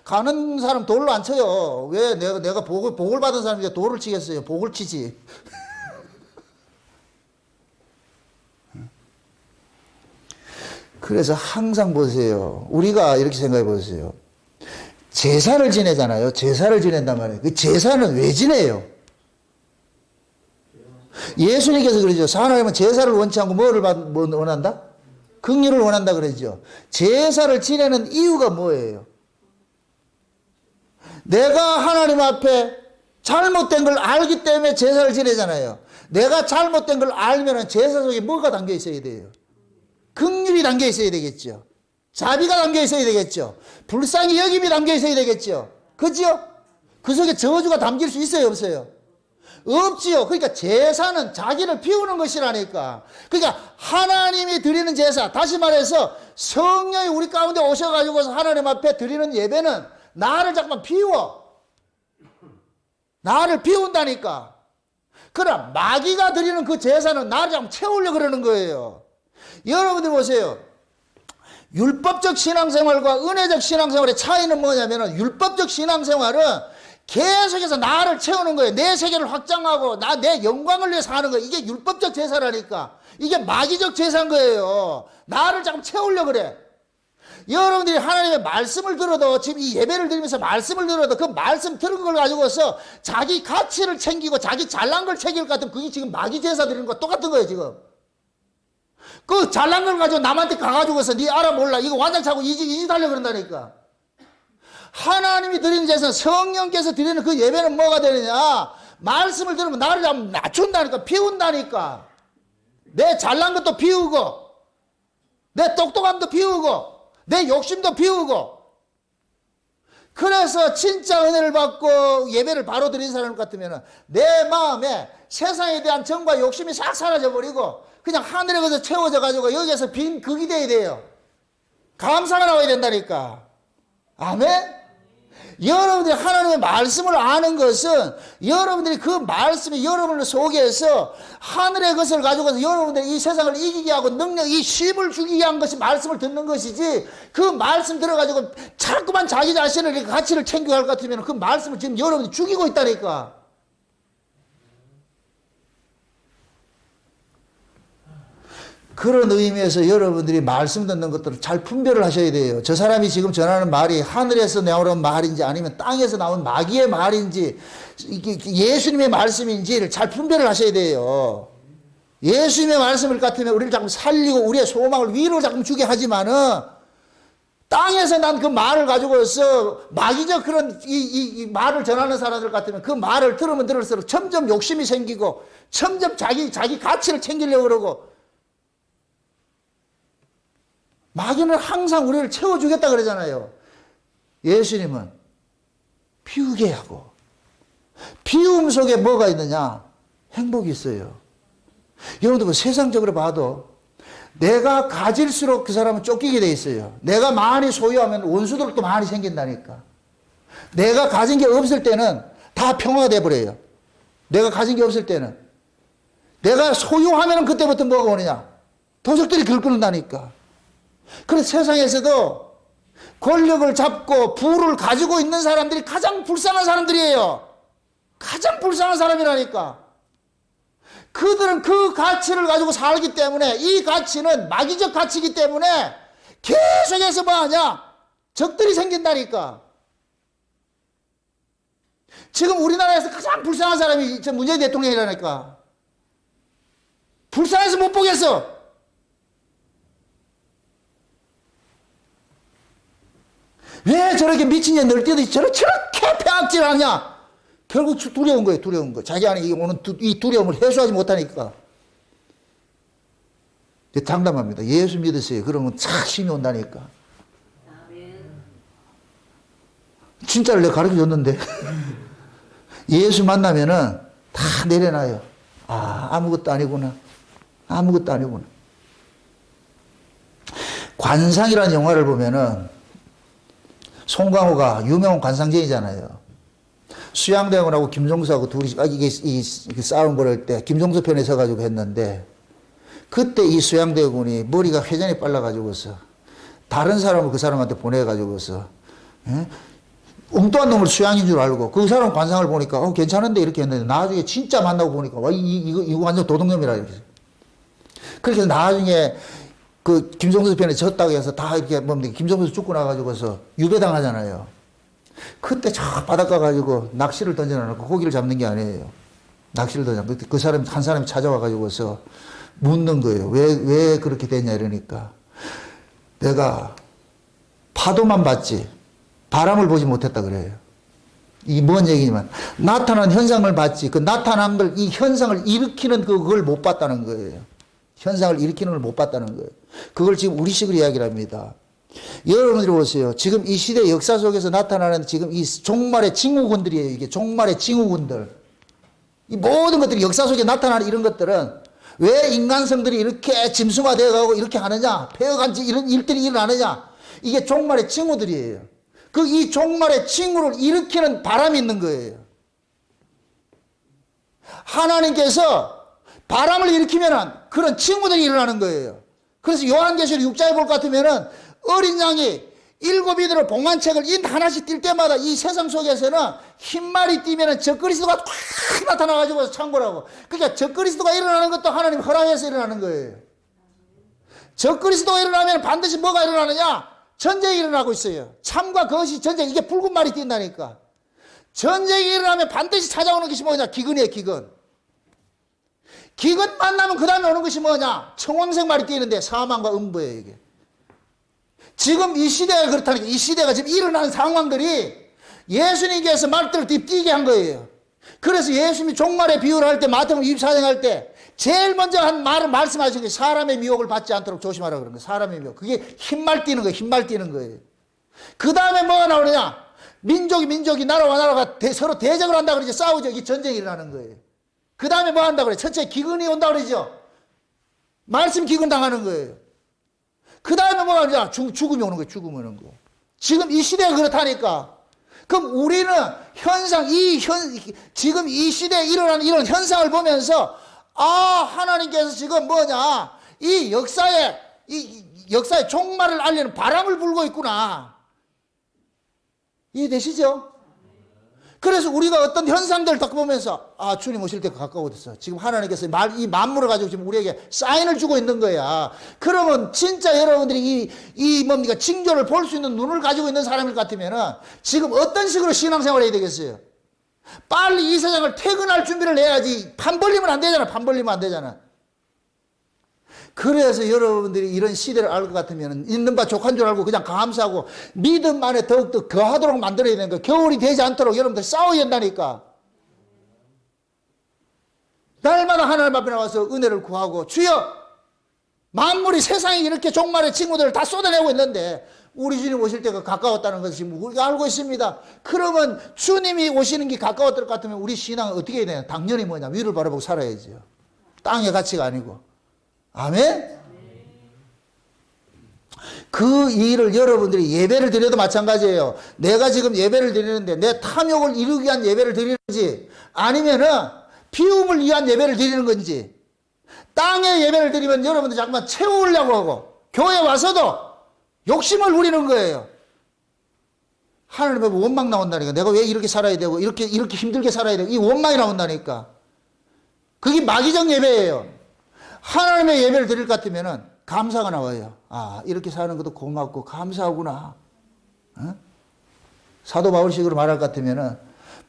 가는 사람 돌로 안 쳐요. 왜 내가 복을 받은 사람이 돌을 치겠어요. 복을 치지. 그래서 항상 보세요. 우리가 이렇게 생각해 보세요. 제사를 지내잖아요. 제사를 지낸단 말이에요. 그 제사는 왜 지내요? 예수님께서 그러죠. 하나님은 제사를 원치 않고 뭐를 원한다? 긍휼을 원한다 그러죠. 제사를 지내는 이유가 뭐예요? 내가 하나님 앞에 잘못된 걸 알기 때문에 제사를 지내잖아요. 내가 잘못된 걸 알면 제사 속에 뭐가 담겨 있어야 돼요? 긍휼이 담겨 있어야 되겠죠. 자비가 담겨 있어야 되겠죠. 불쌍히 여김이 담겨 있어야 되겠죠. 그죠? 그 속에 저주가 담길 수 있어요, 없어요? 없지요. 그러니까 제사는 자기를 비우는 것이라니까. 그러니까 하나님이 드리는 제사, 다시 말해서 성령이 우리 가운데 오셔가지고서 하나님 앞에 드리는 예배는 나를 잠깐만 비워. 나를 비운다니까. 그러나 마귀가 드리는 그 제사는 나를 잠깐 채우려고 그러는 거예요. 여러분들 보세요. 율법적 신앙생활과 은혜적 신앙생활의 차이는 뭐냐면 율법적 신앙생활은 계속해서 나를 채우는 거예요. 내 세계를 확장하고 내 영광을 위해서 하는 거예요. 이게 율법적 제사라니까. 이게 마귀적 제사인 거예요. 나를 잠깐 채우려고 그래. 여러분들이 하나님의 말씀을 들어도 지금 이 예배를 드리면서 말씀을 들어도 그 말씀 들은 걸 가지고서 자기 가치를 챙기고 자기 잘난 걸 챙길 것 같으면 그게 지금 마귀 제사 드리는 거 똑같은 거예요 지금. 그 잘난 걸 가지고 남한테 가가지고서 네 알아 몰라 이거 완전 차고 이 짓 하려고 그런다니까. 하나님이 드리는 제사는 성령께서 드리는 그 예배는 뭐가 되느냐, 말씀을 들으면 나를 좀 낮춘다니까. 비운다니까. 내 잘난 것도 비우고 내 똑똑함도 비우고 내 욕심도 비우고. 그래서 진짜 은혜를 받고 예배를 바로 드린 사람 같으면 내 마음에 세상에 대한 정과 욕심이 싹 사라져버리고 그냥 하늘에 가서 채워져 가지고 여기에서 빈 극이 돼야 돼요. 감사가 나와야 된다니까. 아멘? 여러분들이 하나님의 말씀을 아는 것은 여러분들이 그 말씀이 여러분을 속에서 하늘의 것을 가지고서 여러분들이 이 세상을 이기게 하고 능력, 이 힘을 주기 위한 것이 말씀을 듣는 것이지, 그 말씀 들어가지고 자꾸만 자기 자신을 이렇게 가치를 챙겨야 할 것 같으면 그 말씀을 지금 여러분이 죽이고 있다니까. 그런 의미에서 여러분들이 말씀 듣는 것들을 잘 분별을 하셔야 돼요. 저 사람이 지금 전하는 말이 하늘에서 나오는 말인지 아니면 땅에서 나온 마귀의 말인지 예수님의 말씀인지를 잘 분별을 하셔야 돼요. 예수님의 말씀을 같으면 우리를 자꾸 살리고 우리의 소망을 위로 자꾸 주게 하지만은 땅에서 난 그 말을 가지고서 마귀적 그런 이 말을 전하는 사람들 같으면 그 말을 들으면 들을수록 점점 욕심이 생기고 점점 자기 가치를 챙기려고 그러고. 마귀는 항상 우리를 채워주겠다 그러잖아요. 예수님은 비우게 하고, 비움 속에 뭐가 있느냐? 행복이 있어요. 여러분들 세상적으로 봐도 내가 가질수록 그 사람은 쫓기게 돼 있어요. 내가 많이 소유하면 원수들도 많이 생긴다니까. 내가 가진 게 없을 때는 다 평화가 돼버려요. 내가 가진 게 없을 때는. 내가 소유하면 그때부터 뭐가 오느냐? 도적들이 긁는다니까. 그래서 세상에서도 권력을 잡고 부를 가지고 있는 사람들이 가장 불쌍한 사람들이에요. 가장 불쌍한 사람이라니까. 그들은 그 가치를 가지고 살기 때문에, 이 가치는 마귀적 가치이기 때문에 계속해서 뭐하냐? 적들이 생긴다니까. 지금 우리나라에서 가장 불쌍한 사람이 문재인 대통령이라니까. 불쌍해서 못 보겠어. 왜 저렇게 미친년 널뛰듯이 저렇게 폐악질하냐? 결국 두려운 거예요, 두려운 거. 자기 안에 오는 이 두려움을 해소하지 못하니까. 장담합니다. 예수 믿으세요. 그러면 착 힘이 온다니까. 진짜를 내가 가르쳐 줬는데. 예수 만나면은 다 내려놔요. 아, 아무것도 아니구나. 아무것도 아니구나. 관상이라는 영화를 보면은 송강호가 유명한 관상쟁이잖아요. 수양대원하고 김종서하고 둘이 이게 싸움 벌일 때 김종서 편에 서가지고 했는데 그때 이 수양대군이 머리가 회전이 빨라가지고서 다른 사람을 그 사람한테 보내가지고서 엉뚱한 놈을 수양인 줄 알고 그 사람 관상을 보니까 괜찮은데 이렇게 했는데 나중에 진짜 만나고 보니까 와, 이거 완전 도둑놈이라 이렇게. 그렇게 나중에 그 김종서 편에 졌다고 해서 다 이렇게 뭡니까 김종서 죽고 나가지고서 유배당하잖아요. 그때 저 바닷가 가지고 낚시를 던져놓고 고기를 잡는 게 아니에요. 낚시를 던져. 그 사람 한 사람이 찾아와가지고서 묻는 거예요. 왜 그렇게 됐냐 이러니까 내가 파도만 봤지 바람을 보지 못했다 그래요. 이게 뭔 얘기냐면 나타난 현상을 봤지 그 나타난 걸 이 현상을 일으키는 그걸 못 봤다는 거예요. 현상을 일으키는 걸 못 봤다는 거예요. 그걸 지금 우리식으로 이야기를 합니다. 여러분들이 보세요. 지금 이 시대 역사 속에서 나타나는 지금 이 종말의 징후군들이에요. 이게 종말의 징후군들. 이 모든 것들이 역사 속에 나타나는 이런 것들은 왜 인간성들이 이렇게 짐승화되어 가고 이렇게 하느냐, 폐허간지 이런 일들이 일어나느냐, 이게 종말의 징후들이에요. 이 종말의 징후를 일으키는 바람이 있는 거예요. 하나님께서 바람을 일으키면은 그런 징후들이 일어나는 거예요. 그래서 요한계시록 6장에 볼 것 같으면은 어린 양이 7이들의 봉안책을 인 하나씩 뛸 때마다 이 세상 속에서는 흰말이 뛰면은 적그리스도가 탁 나타나가지고 창고라고. 그러니까 적그리스도가 일어나는 것도 하나님 허락해서 일어나는 거예요. 적그리스도가 일어나면 반드시 뭐가 일어나느냐? 전쟁이 일어나고 있어요. 참과 거짓 전쟁. 이게 붉은 말이 뛴다니까. 전쟁이 일어나면 반드시 찾아오는 것이 뭐냐? 기근이에요, 기근. 기근 만나면 그 다음에 오는 것이 뭐냐? 청황색 말이 뛰는데 사망과 음부예요, 이게. 지금 이 시대가 그렇다니까. 이 시대가 지금 일어나는 상황들이 예수님께서 말들을 뛰게 한 거예요. 그래서 예수님이 종말의 비유를 할 때 마태복음 24장 할 때 제일 먼저 한 말을 말씀하신 게 사람의 미혹을 받지 않도록 조심하라 그런 거예요. 사람의 미혹. 그게 흰말 뛰는 거예요. 흰말 뛰는 거예요. 그 다음에 뭐가 나오느냐? 민족이 나라와 나라가 서로 대적을 한다 그러죠. 싸우죠. 이게 전쟁이 일어나는 거예요. 그 다음에 뭐 한다 그래요? 첫째 기근이 온다 그러죠. 말씀 기근 당하는 거예요. 그 다음에 뭐가 오느냐? 죽음이 오는 거예요. 죽음이 오는 거. 지금 이 시대가 그렇다니까. 그럼 우리는 지금 이 시대에 일어나는 이런 현상을 보면서 하나님께서 지금 뭐냐? 이 역사의 종말을 알리는 바람을 불고 있구나. 이해되시죠? 그래서 우리가 어떤 현상들을 딱 보면서 주님 오실 때가 가까워졌어. 지금 하나님께서 이 만물을 가지고 지금 우리에게 사인을 주고 있는 거야. 그러면 진짜 여러분들이 이 뭡니까 징조를 볼 수 있는 눈을 가지고 있는 사람일 것 같으면은 지금 어떤 식으로 신앙생활을 해야 되겠어요? 빨리 이 세상을 퇴근할 준비를 해야지. 판 벌리면 안 되잖아. 판 벌리면 안 되잖아. 그래서 여러분들이 이런 시대를 알 것 같으면 있는 바 족한 줄 알고 그냥 감사하고 믿음 안에 더욱더 거하도록 만들어야 되는 거예요. 겨울이 되지 않도록 여러분들 싸워야 된다니까. 날마다 하나님 앞에 나와서 은혜를 구하고 주여 만물이 세상에 이렇게 종말의 징후들을 다 쏟아내고 있는데 우리 주님 오실 때가 가까웠다는 것을 지금 우리가 알고 있습니다. 그러면 주님이 오시는 게 가까웠을 것 같으면 우리 신앙은 어떻게 해야 되냐? 당연히 뭐냐? 위를 바라보고 살아야죠. 땅의 가치가 아니고. 아멘? 그 일을 여러분들이 예배를 드려도 마찬가지예요. 내가 지금 예배를 드리는데 내 탐욕을 이루기 위한 예배를 드리는지 아니면은 비움을 위한 예배를 드리는 건지 땅의 예배를 드리면 여러분들 자꾸만 채우려고 하고 교회 와서도 욕심을 부리는 거예요. 하나님 앞에 원망 나온다니까. 내가 왜 이렇게 살아야 되고 이렇게 힘들게 살아야 되고 이 원망이 나온다니까. 그게 마귀적 예배예요. 하나님의 예배를 드릴 것 같으면 감사가 나와요. 이렇게 사는 것도 고맙고 감사하구나. 사도 바울식으로 말할 것 같으면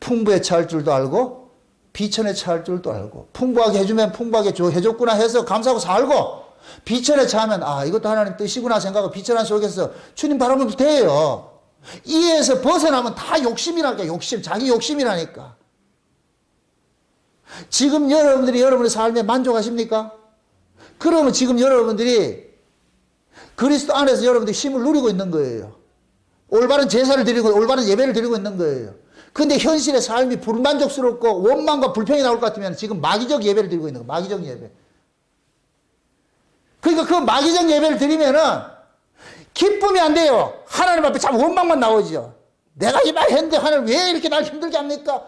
풍부에 처할 줄도 알고 비천에 처할 줄도 알고 풍부하게 해주면 풍부하게 해줬구나 해서 감사하고 살고 비천에 처하면 이것도 하나님 뜻이구나 생각하고 비천한 속에서 주님 바라보면 돼요. 이에서 벗어나면 다 욕심이라니까. 자기 욕심이라니까. 지금 여러분들이 여러분의 삶에 만족하십니까? 그러면 지금 여러분들이 그리스도 안에서 여러분들이 힘을 누리고 있는 거예요. 올바른 제사를 드리고 올바른 예배를 드리고 있는 거예요. 근데 현실의 삶이 불만족스럽고 원망과 불평이 나올 것 같으면 지금 마귀적 예배를 드리고 있는 거예요. 마귀적 예배. 그러니까 그 마귀적 예배를 드리면은 기쁨이 안 돼요. 하나님 앞에 참 원망만 나오죠. 내가 이 말 했는데 하나님 왜 이렇게 날 힘들게 합니까?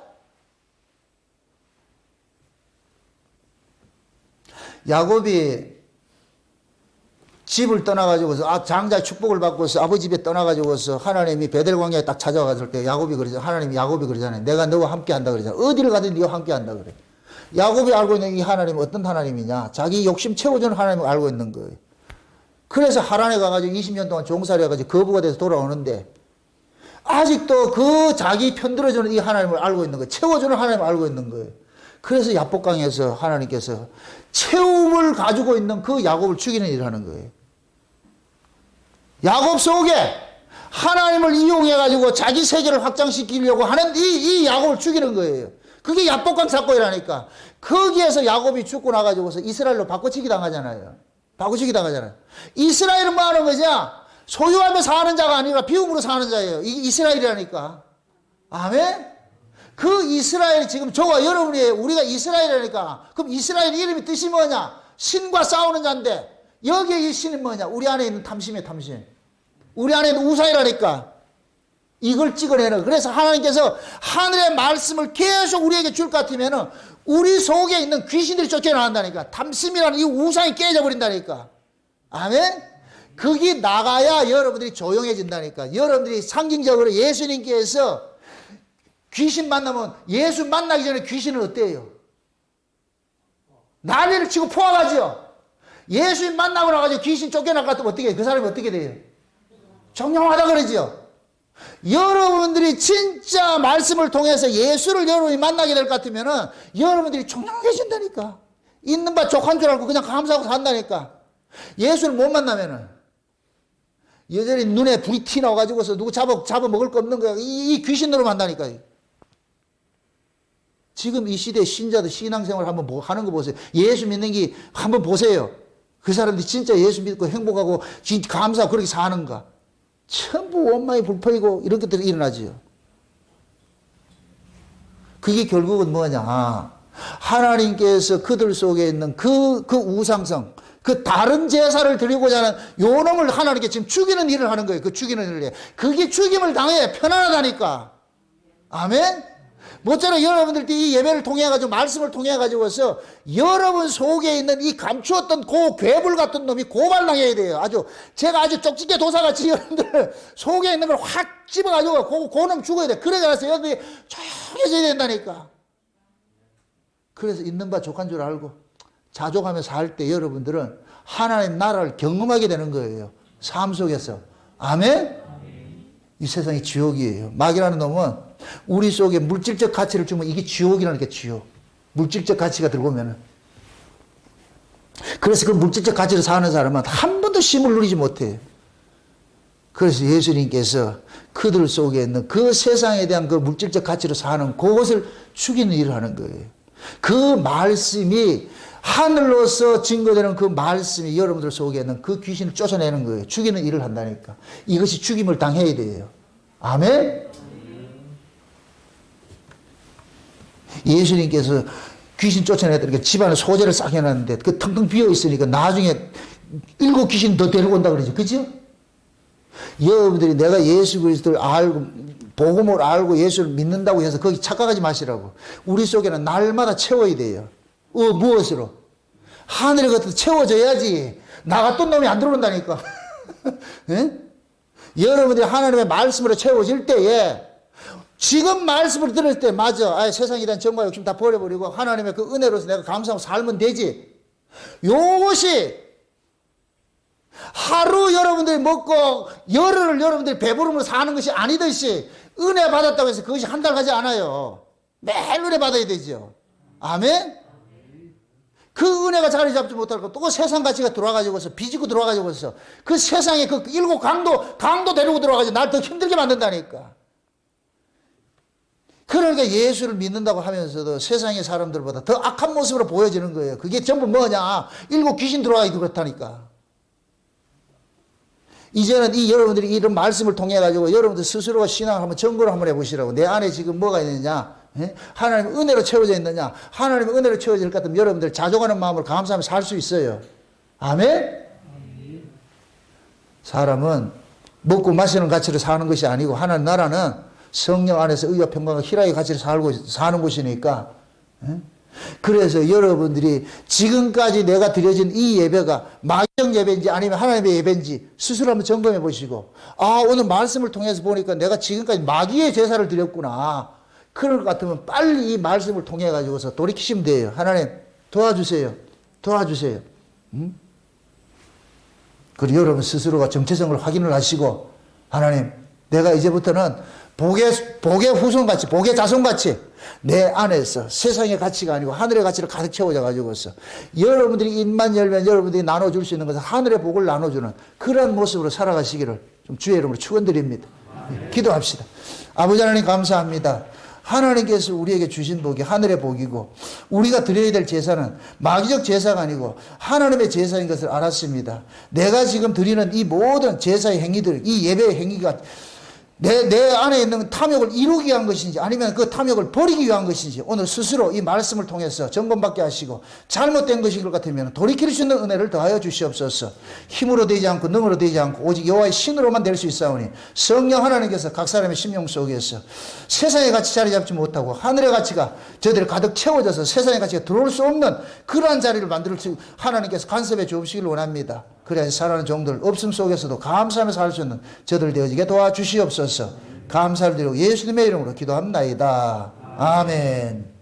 야곱이 집을 떠나가지고서 장자의 축복을 받고서 아버지 집에 떠나가지고서 하나님이 베델 광야에 딱 찾아갔을 때 야곱이 그러잖아요. 내가 너와 함께 한다 그러잖아요. 어디를 가든 네가 함께 한다 그래. 야곱이 알고 있는 이 하나님은 어떤 하나님이냐? 자기 욕심 채워주는 하나님을 알고 있는 거예요. 그래서 하란에 가가지고 20년 동안 종살이 해가지고 거부가 돼서 돌아오는데 아직도 그 자기 편들어주는 이 하나님을 알고 있는 거예요. 채워주는 하나님을 알고 있는 거예요. 그래서 야복강에서 하나님께서 채움을 가지고 있는 그 야곱을 죽이는 일을 하는 거예요. 야곱 속에 하나님을 이용해가지고 자기 세계를 확장시키려고 하는 이 야곱을 죽이는 거예요. 그게 야복강 사건이라니까. 거기에서 야곱이 죽고 나가지고서 이스라엘로 바꿔치기 당하잖아요. 이스라엘은 뭐 하는 거냐? 소유하며 사는 자가 아니라 비움으로 사는 자예요. 이게 이스라엘이라니까. 아멘? 그 이스라엘이 지금 저와 여러분이 우리가 이스라엘이라니까. 그럼 이스라엘 이름이 뜻이 뭐냐? 신과 싸우는 자인데 여기에 이 신은 뭐냐? 우리 안에 있는 탐심이에요. 탐심. 우리 안에 있는 우상이라니까. 이걸 찍어내는. 그래서 하나님께서 하늘의 말씀을 계속 우리에게 줄 것 같으면은 우리 속에 있는 귀신들이 쫓겨나간다니까. 탐심이라는 이 우상이 깨져버린다니까. 아멘? 그게 나가야 여러분들이 조용해진다니까. 여러분들이 상징적으로 예수님께서 귀신 만나면 예수 만나기 전에 귀신은 어때요? 난리를 치고 포함하죠. 예수님 만나고 나가지고 귀신 쫓겨날 것 같으면 어떻게 해요? 그 사람이 어떻게 돼요? 정령하다 그러죠. 여러분들이 진짜 말씀을 통해서 예수를 여러분이 만나게 될 것 같으면은 여러분들이 청량해진다니까. 있는 바 족한 줄 알고 그냥 감사하고 산다니까. 예수를 못 만나면은 여전히 눈에 불이 튀 나와가지고서 누구 잡아 먹을 거 없는 거야. 이 귀신으로 만나니까. 지금 이 시대 신자들 신앙생활 한번 하는 거 보세요. 예수 믿는 게 한번 보세요. 그 사람들이 진짜 예수 믿고 행복하고 진짜 감사하고 그렇게 사는가. 전부 원망이 불평이고 이런 것들이 일어나지요. 그게 결국은 뭐냐. 하나님께서 그들 속에 있는 그 우상성, 그 다른 제사를 드리고자 하는 요 놈을 하나님께 지금 죽이는 일을 하는 거예요. 그 죽이는 일을 해. 그게 죽임을 당해 편안하다니까. 아멘? 모쪼록 여러분들이 이 예배를 통해가지고 말씀을 통해가지고서 여러분 속에 있는 이 감추었던 그 괴물 같은 놈이 고발당해야 돼요. 제가 아주 쪽집게 도사같이 여러분들 속에 있는 걸 확 집어가지고 그 놈 죽어야 돼. 그래서 여러분들이 조용해져야 된다니까. 그래서 있는 바 족한 줄 알고 자족하며 살 때 여러분들은 하나님 나라를 경험하게 되는 거예요. 삶 속에서. 아멘? 이 세상이 지옥이에요. 마귀라는 놈은 우리 속에 물질적 가치를 주면 이게 지옥이라는 게 지옥. 물질적 가치가 들어오면은. 그래서 그 물질적 가치를 사는 사람은 한 번도 쉼을 누리지 못해요. 그래서 예수님께서 그들 속에 있는 그 세상에 대한 그 물질적 가치로 사는 그것을 죽이는 일을 하는 거예요. 그 말씀이 하늘로서 증거되는 그 말씀이 여러분들 속에 있는 그 귀신을 쫓아내는 거예요. 죽이는 일을 한다니까. 이것이 죽임을 당해야 돼요. 아멘? 예수님께서 귀신 쫓아내니까 집안에 소재를 싹 해놨는데 그 텅텅 비어 있으니까 나중에 7 귀신 더 데리고 온다 그러죠. 그죠? 여러분들이 내가 예수 그리스도를 알고 복음을 알고 예수를 믿는다고 해서 거기 착각하지 마시라고. 우리 속에는 날마다 채워야 돼요. 무엇으로? 하늘에 겉에서 채워져야지 나 같은 놈이 안 들어온다니까. 여러분들이 하나님의 말씀으로 채워질 때에 지금 말씀을 들을 때 맞아. 세상에 대한 정과 욕심 다 버려버리고 하나님의 그 은혜로서 내가 감사하고 살면 되지. 요것이 하루 여러분들이 먹고 열흘을 여러분들이 배부름으로 사는 것이 아니듯이 은혜 받았다고 해서 그것이 한 달 가지 않아요. 매일 은혜 받아야 되죠. 아멘? 그 은혜가 자리 잡지 못하고 또 세상 가치가 들어와가지고서 비집고 들어와가지고서 그 세상에 그 7 강도 데리고 들어와가지고 날 더 힘들게 만든다니까. 그러니까 예수를 믿는다고 하면서도 세상의 사람들보다 더 악한 모습으로 보여지는 거예요. 그게 전부 뭐냐? 일곱 귀신 들어가기도 그렇다니까. 이제는 이 여러분들이 이런 말씀을 통해 가지고 여러분들 스스로가 신앙을 한번 점검을 한번 해보시라고. 내 안에 지금 뭐가 있느냐? 하나님 은혜로 채워져 있느냐? 하나님 은혜로 채워질 것 같으면 여러분들 자족하는 마음으로 감사하며 살 수 있어요. 아멘? 사람은 먹고 마시는 가치로 사는 것이 아니고 하나님 나라는 성령 안에서 의와 평강과 희락의 가치로 사는 곳이니까. 그래서 여러분들이 지금까지 내가 드려진 이 예배가 마귀적 예배인지 아니면 하나님의 예배인지 스스로 한번 점검해 보시고, 아, 오늘 말씀을 통해서 보니까 내가 지금까지 마귀의 제사를 드렸구나. 그럴 것 같으면 빨리 이 말씀을 통해 가지고서 돌이키시면 돼요. 하나님 도와주세요. 도와주세요. 그리고 여러분 스스로가 정체성을 확인을 하시고, 하나님 내가 이제부터는 복의 후손같이, 복의 자손같이 내 안에서 세상의 가치가 아니고 하늘의 가치를 가득 채워져 가지고서 여러분들이 입만 열면 여러분들이 나눠줄 수 있는 것은 하늘의 복을 나눠주는 그런 모습으로 살아가시기를 좀 주의 이름으로 축원드립니다. 기도합시다. 아버지 하나님 감사합니다. 하나님께서 우리에게 주신 복이 하늘의 복이고 우리가 드려야 될 제사는 마귀적 제사가 아니고 하나님의 제사인 것을 알았습니다. 내가 지금 드리는 이 모든 제사의 행위들, 이 예배의 행위가 내 안에 있는 탐욕을 이루기 위한 것인지 아니면 그 탐욕을 버리기 위한 것인지 오늘 스스로 이 말씀을 통해서 점검받게 하시고 잘못된 것인 것 같으면 돌이킬 수 있는 은혜를 더하여 주시옵소서. 힘으로 되지 않고 능으로 되지 않고 오직 여호와의 신으로만 될 수 있사오니 성령 하나님께서 각 사람의 심령 속에서 세상의 가치 자리 잡지 못하고 하늘의 가치가 저들을 가득 채워져서 세상의 가치가 들어올 수 없는 그러한 자리를 만들 수 하나님께서 간섭해 주시길 원합니다. 그래야 살아가는 종들 없음 속에서도 감사하며 살 수 있는 저들 되어지게 도와주시옵소서. 감사를 드리고 예수님의 이름으로 기도합나이다. 아멘.